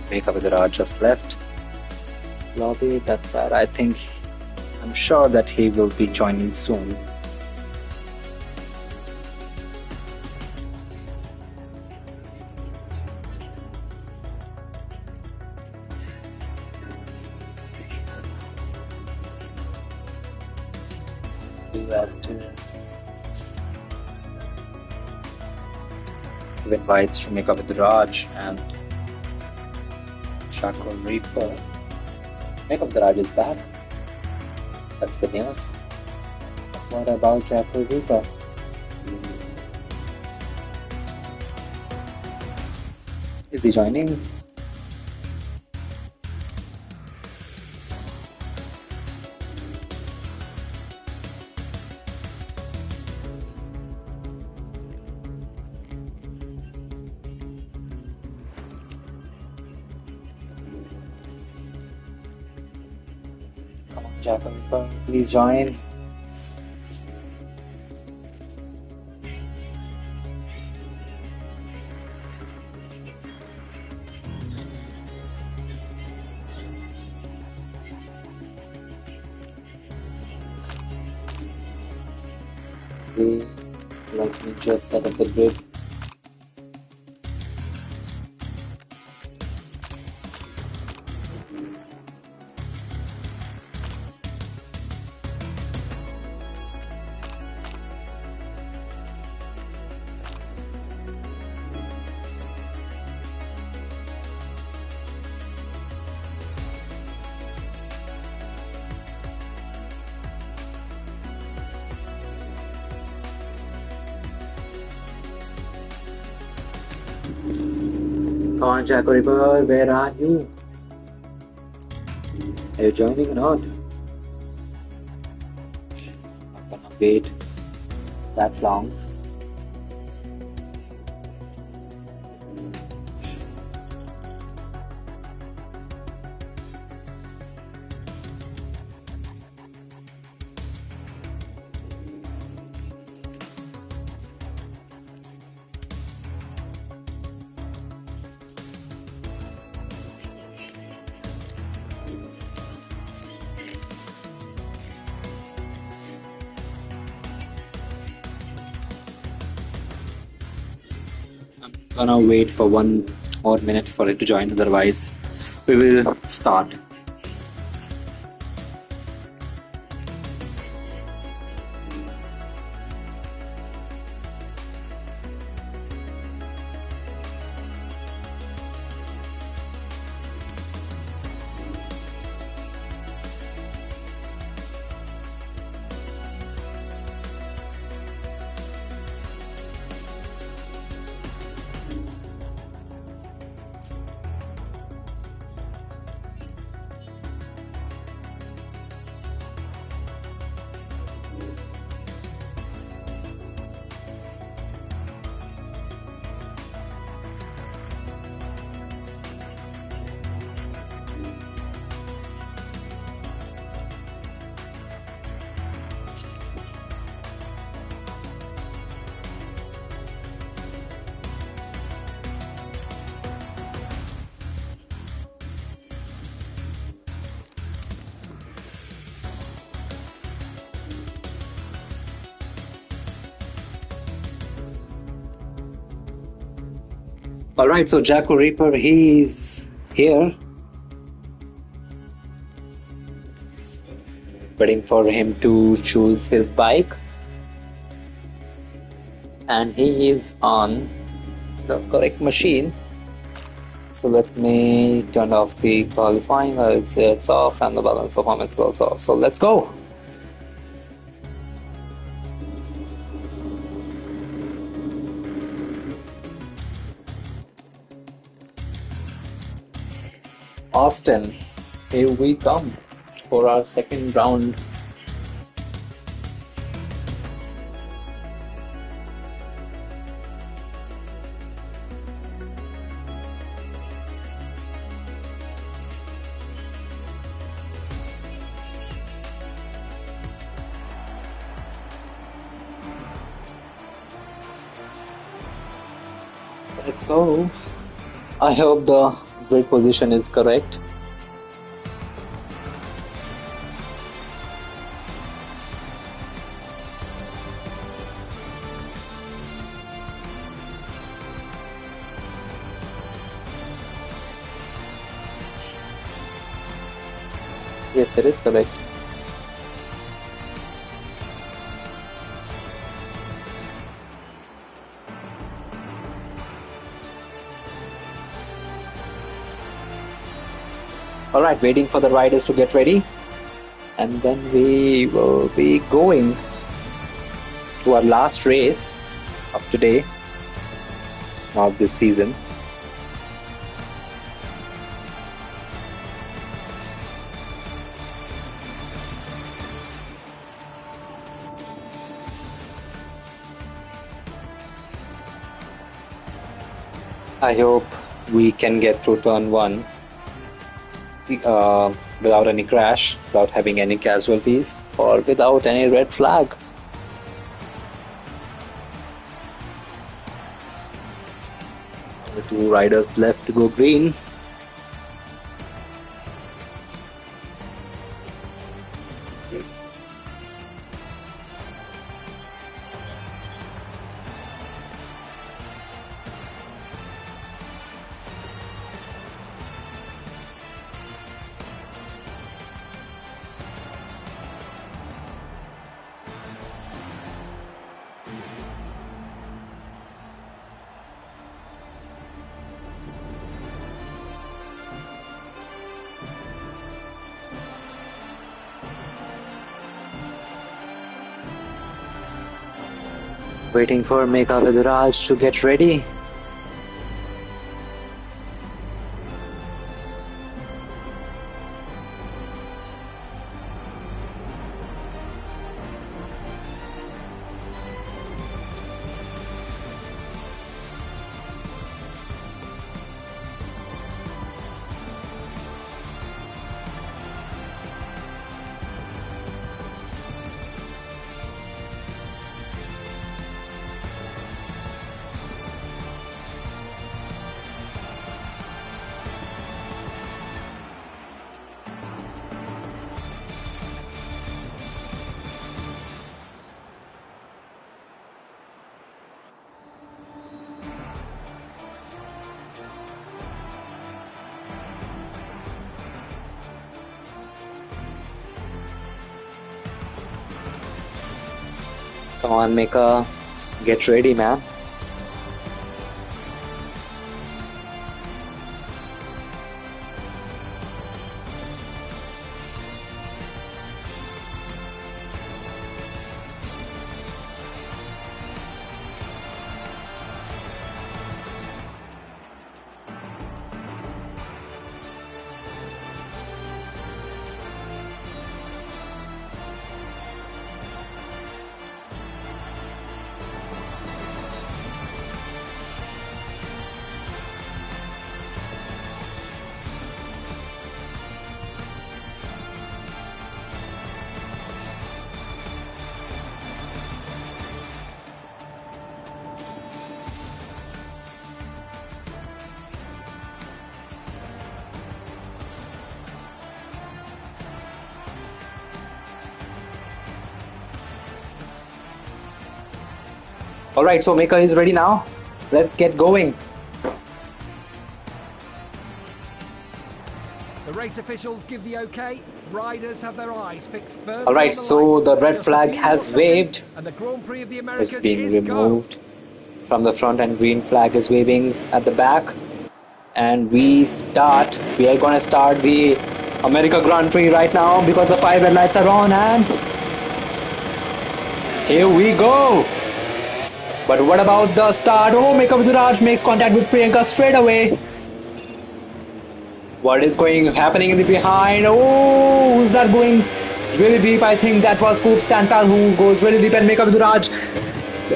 Megha Vidaraj just left lobby. That's sad. I'm sure that he will be joining soon. You have to give invites to Megha Vidaraj and Jacko Reaper. Megha Vidaraj is back. That's good news. What about Jacko Reaper? Is he joining? Jacko Reaper, please join. See, let me just set up the grid. Come on, Jacko Reaper, where are you? Are you joining or not? I'm not gonna wait that long. Gonna wait for 1 more minute for it to join, otherwise we will start. Alright, so Jacko Reaper, he's here. Waiting for him to choose his bike. And he is on the correct machine. So let me turn off the qualifying. It's off, and the balance performance is also off. So let's go. Austin, here we come for our second round. Let's go. I hope the grid position is correct. Yes, it is correct. Alright, waiting for the riders to get ready, and then we will be going to our last race of today, not this season. I hope we can get through turn 1 without any crash, without having any casualties, or without any red flag. The 2 riders left to go green. Waiting for Meka Vidraj to get ready. Come on, Maker. Get ready, man. Alright, so Maker is ready now. Let's get going. The race officials give the okay. Riders have their eyes fixed firmly. Alright, so the red flag has waved. And the Grand Prix of the It's Americas being is removed from the front, and green flag is waving at the back. And we are gonna start the America Grand Prix right now because the 5 red lights are on, and here we go. But what about the start? Oh, Maker Viduraj makes contact with Priyanka straight away. What is happening in the behind? Oh, who's that going really deep? I think that was Coop Stanpal who goes really deep, and Maker Viduraj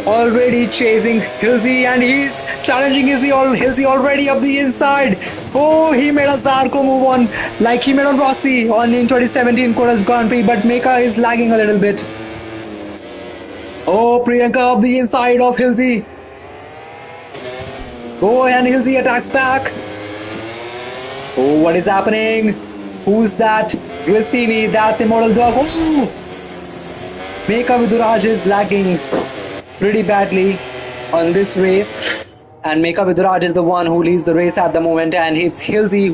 already chasing Hilsey, and he's challenging Hilsey already up the inside. Oh, he made a Zarko move on like he made on Rossi in 2017 Korea's Grand Prix, but Maker is lagging a little bit. Oh, Priyanka up the inside of Hilsey. Oh, and Hilsey attacks back. Oh, what is happening? Who's that? Grissini, that's Immortal Dog. Oh! Maker Viduraj is lagging pretty badly on this race. And Maker Viduraj is the one who leads the race at the moment. And it's Hilsey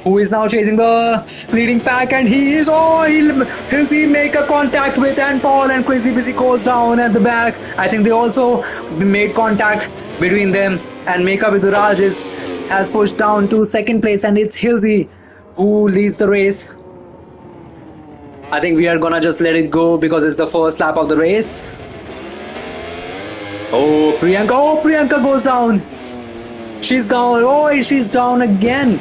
who is now chasing the leading pack. And Hilsey make a contact with and Paul, and Crazy Busy goes down at the back. I think they also made contact between them. And Maker Viduraj has pushed down to second place, and it's Hilsey who leads the race. I think we are gonna just let it go because it's the first lap of the race. Oh, Priyanka goes down. She's gone. Oh, she's down again.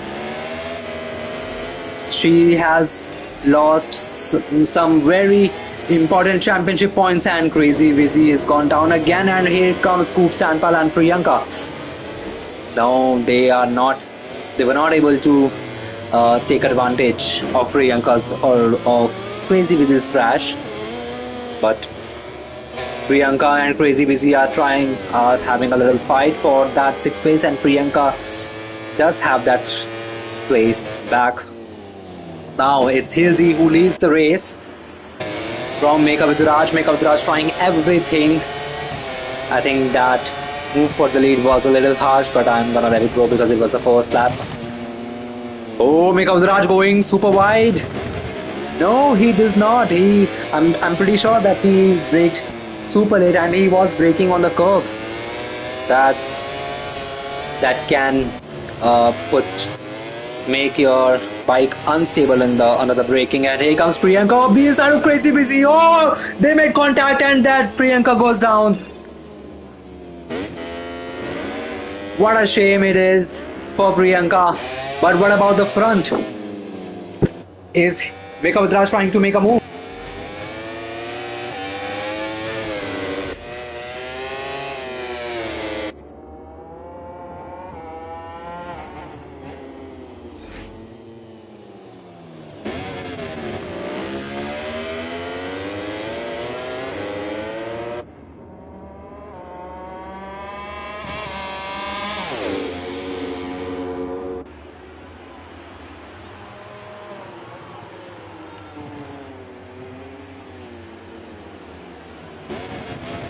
She has lost some very important championship points, and Crazy Vizzy is gone down again, and here comes Coop Stanpal and Priyanka. No, they were not able to take advantage of Priyanka's or of Crazy Vizzy's crash, but Priyanka and Crazy Busy are having a little fight for that 6th place, and Priyanka does have that place back. Now it's Hilsey who leads the race from Maker Viduraj. Maker Viduraj trying everything. I think that move for the lead was a little harsh, but I'm gonna let it go because it was the first lap. Oh, Maker Viduraj going super wide. No, he does not. I'm pretty sure that he braked super late, and he was braking on the curve. That can make your bike unstable under the braking. And here comes Priyanka off the inside of Crazy Busy. Oh, they made contact, and that Priyanka goes down. What a shame it is for Priyanka. But what about the front? Is Maker Viduraj trying to make a move?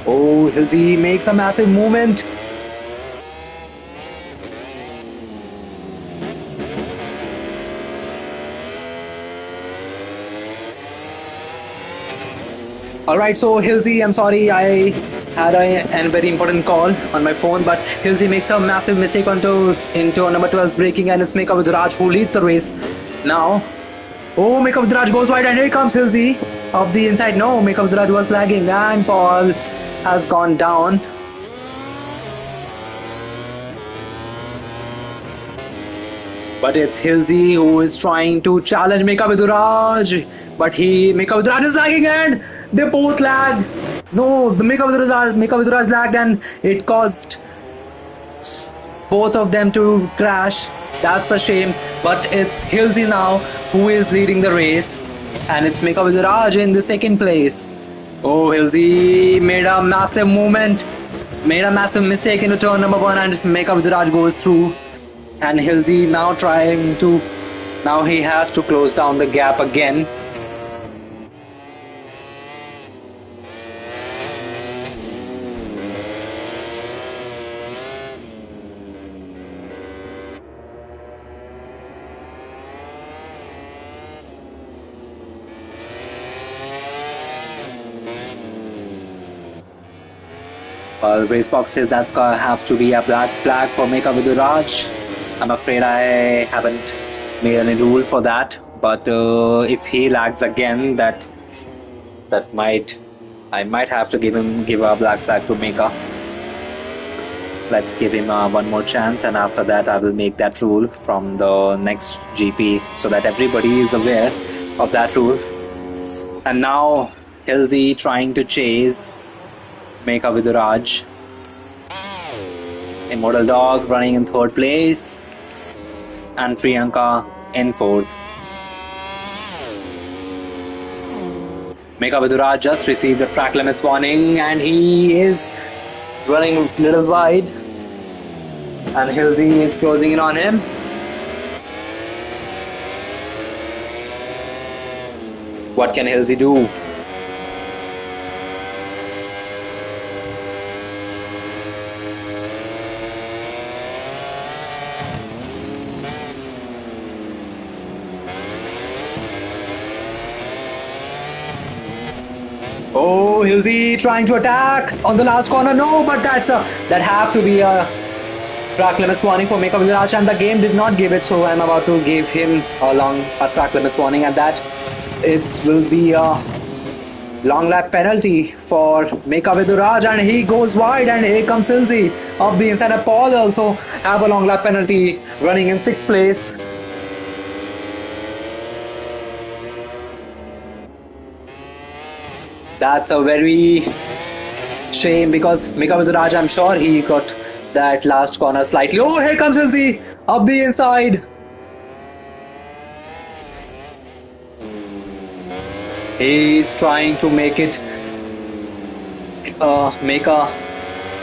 Oh, Hilsey makes a massive movement. Alright, so Hilsey, I'm sorry, I had a very important call on my phone, but Hilsey makes a massive mistake into number 12's braking, and it's Meka with Raj who leads the race. Now, oh, Meka with Raj goes wide, and here comes Hilsey off the inside. No, Meka with Raj was lagging, and Paul has gone down. But it's Hilsey who is trying to challenge Meka Viduraj. But Meka Viduraj is lagging and they both lagged. No, the Meka Viduraj lagged and it caused both of them to crash. That's a shame. But it's Hilsey now who is leading the race. And it's Meka Viduraj in the second place. Oh, Hilsey made a massive movement. Made a massive mistake into turn number 1 and Meka Viduraj goes through. And Hilsey now now he has to close down the gap again. Race box says that's gonna have to be a black flag for Meka Viduraj. I'm afraid I haven't made any rule for that, but if he lags again, I might have to give a black flag to Meka. Let's give him one more chance, and after that I will make that rule from the next GP so that everybody is aware of that rule. And now Hilsey trying to chase Meka Viduraj. Immortal Dog running in 3rd place and Priyanka in 4th. Meka Viduraj just received a track limits warning and he is running a little wide, and Hilsey is closing in on him. What can Hilsey do? Oh, Hilsey trying to attack on the last corner. No, but that have to be a track limits warning for Meka Viduraj, and the game did not give it, so I'm about to give him a track limits warning, and that it will be a long lap penalty for Meka Viduraj, and he goes wide, and here comes Hilsey up the inside. And Paul also have a long lap penalty, running in 6th place. That's a very shame because Meka Viduraj, I'm sure he got that last corner slightly. Oh, here comes Hilsey up the inside. He's trying to make a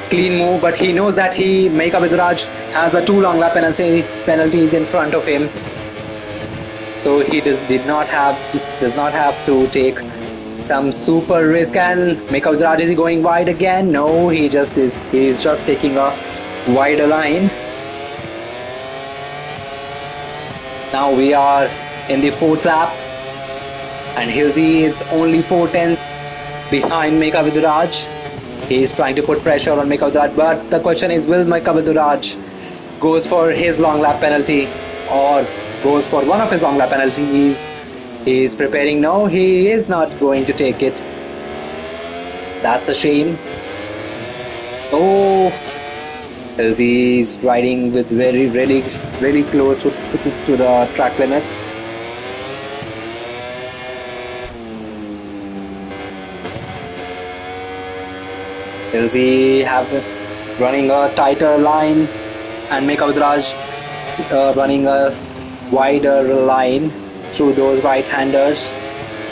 clean move, but he knows that Meka Viduraj has the 2 long lap penalties in front of him, so he does not have to take some super risk. And Meka Viduraj, is he going wide again? No, he's just taking a wider line. Now we are in the 4th lap, and Hilsey is only 4 tenths behind Meka Viduraj. He is trying to put pressure on Meka Viduraj, but the question is, will Meka Viduraj goes for his long lap penalty or goes for one of his long lap penalties? He is preparing. No, he is not going to take it. That's a shame. Oh, Hilsey is riding with really close to the track limits. Hilsey running a tighter line, and Meka Viduraj running a wider line through those right-handers,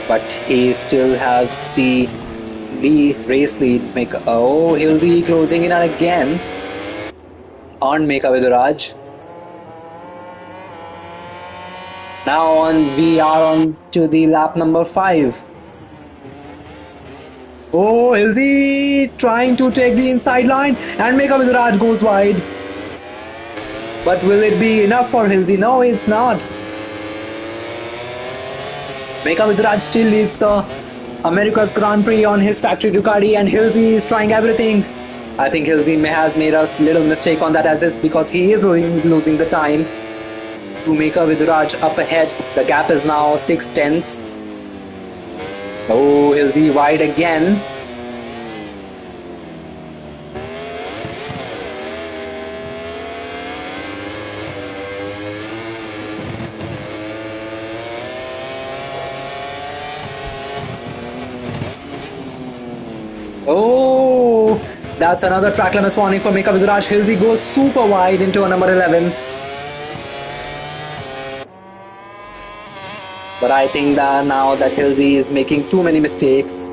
but he still has the race lead. Oh, Hilsey closing in again on Meka Viduraj. Now we are on to the lap number 5. Oh, Hilsey trying to take the inside line, and Meka Viduraj goes wide. But will it be enough for Hilsey? No, it's not. Meka Viduraj still leads the America's Grand Prix on his factory Ducati, and Hilsey is trying everything. I think Hilsey has made a little mistake on that assist because he is losing the time to make a Viduraj up ahead. The gap is now 6 tenths. Oh, Hilsey wide again. Oh, that's another track limit warning for Mika Viduraj. Hilsey goes super wide into a number 11. But I think that now that Hilsey is making too many mistakes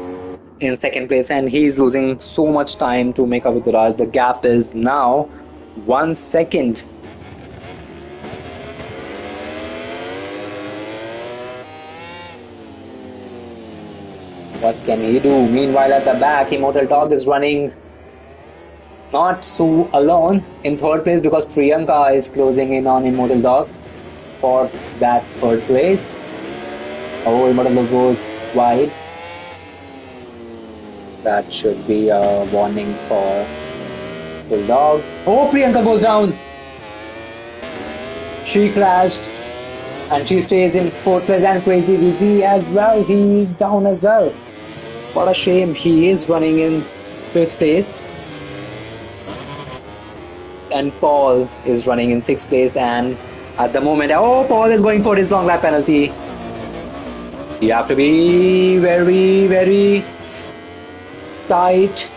in second place and he's losing so much time to make up with Viduraj. The gap is now 1 second. What can he do? Meanwhile, at the back, Immortal Dog is running not so alone in third place because Priyanka is closing in on Immortal Dog for that third place. Oh, Immortal Dog goes wide. That should be a warning for Bulldog. Oh, Priyanka goes down. She crashed and she stays in fourth place, and Crazy Vizzy as well. He is down as well. What a shame. He is running in fifth place. And Paul is running in sixth place, and at the moment, oh, Paul is going for his long lap penalty. You have to be very, very tight.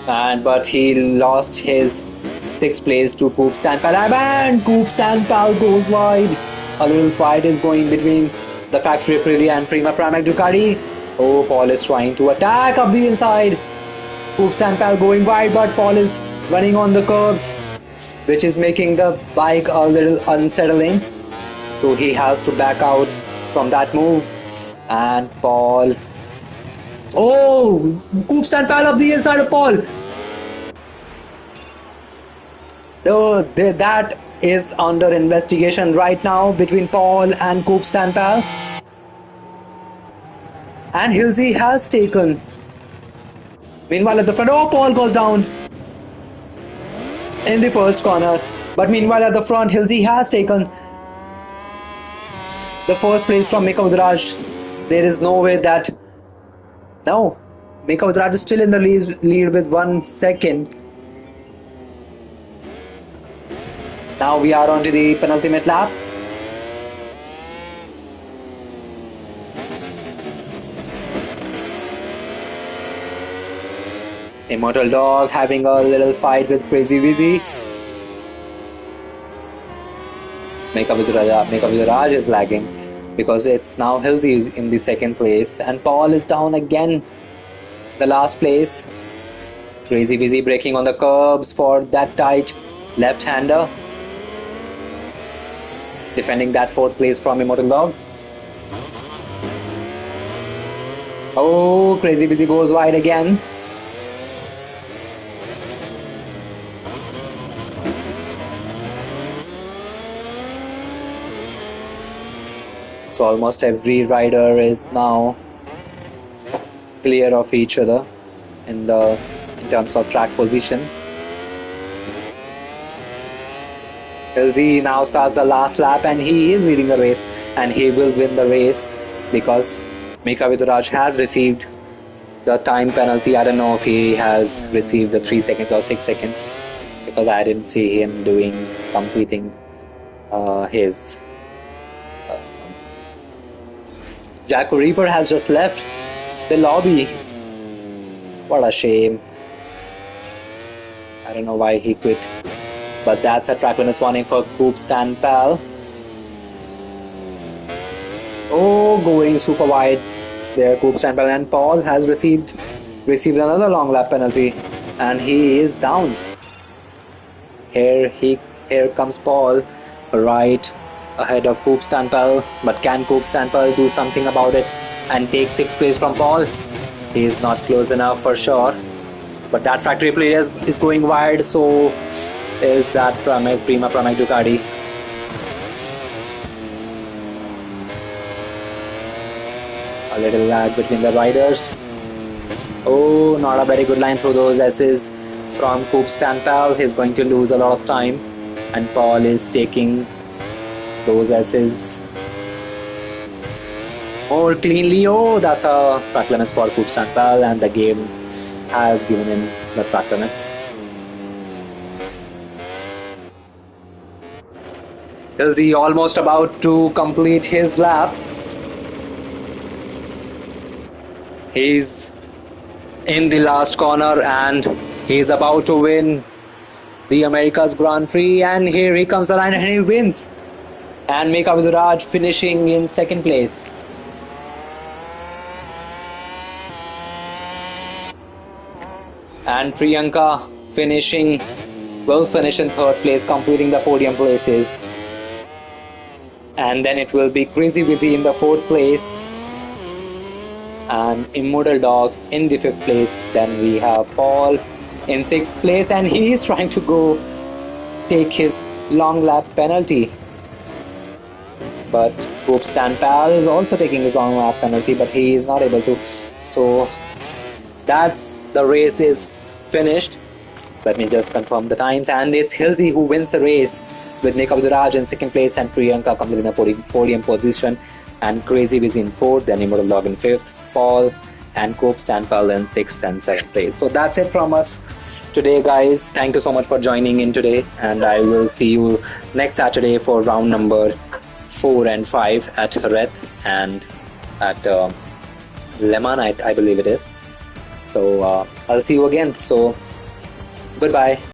But he lost his sixth place to Coop Stanpal, and Coop Stanpal goes wide. A little fight is going between the factory Aprilia and Prima Pramac Ducati. Oh, Paul is trying to attack up the inside. Coop Stanpal going wide, but Paul is running on the curbs, which is making the bike a little unsettling. So he has to back out from that move. And Paul... Oh! Coop Stanpal up the inside of Paul. That is under investigation right now between Paul and Coop Stanpal. And Hilsey has taken. Meanwhile at the front, oh, Paul goes down in the first corner. But meanwhile at the front, Hilsey has taken the first place from Mika Viduraj. There is no way that... No, Mika Viduraj is still in the lead with 1 second. Now we are on to the penultimate lap. Immortal Dog having a little fight with Crazy Vizzy. Mika Viduraj is lagging because it's now Hilsey in the second place, and Paul is down again, the last place. Crazy Vizzy braking on the curbs for that tight left-hander, defending that fourth place from Immortal Dog. Oh, Crazy Vizzy goes wide again. So almost every rider is now clear of each other in terms of track position. Hilsey now starts the last lap and he is leading the race, and he will win the race because Mika Viduraj has received the time penalty. I don't know if he has received the 3 seconds or 6 seconds because I didn't see him completing his. Jack Reaper has just left the lobby. What a shame. I don't know why he quit. But that's a track limit warning for Coop Stanpal. Oh, going super wide there, Coop Stanpal, and Paul has received another long lap penalty, and he is down. Here comes Paul right ahead of Coop Stanpal, but can Coop Stanpal do something about it and take 6th place from Paul? He is not close enough for sure, but that factory player is going wide, so is that Prima Pramac Ducati. A little lag between the riders. Oh, not a very good line through those S's from Coop Stanpal. He's going to lose a lot of time, and Paul is taking those S's more cleanly. Oh, that's a track limits for Coop Stanpal, and the game has given him the track limits. Hilsey almost about to complete his lap. He's in the last corner and he's about to win the America's Grand Prix, and here he comes the line and he wins. And Meka Viduraj finishing in second place. And Priyanka will finish in third place, completing the podium places. And then it will be Crazy Wizzy in the fourth place, and Immortal Dog in the fifth place. Then we have Paul in sixth place, and he is trying to go take his long lap penalty. But Coop Stanpal is also taking his long lap penalty, but he is not able to. So that's the race is finished. Let me just confirm the times, and it's Hilsey who wins the race with Meka Viduraj in second place and Priyanka completing the podium position, and Crazy Wizzy in fourth, then Immortal Dog in fifth, Paul and Coop Stanpal in sixth and seventh place. So that's it from us today, guys. Thank you so much for joining in today, and I will see you next Saturday for round number 4 and 5 at Jerez and at Le Mans, I believe it is. So I'll see you again. So goodbye.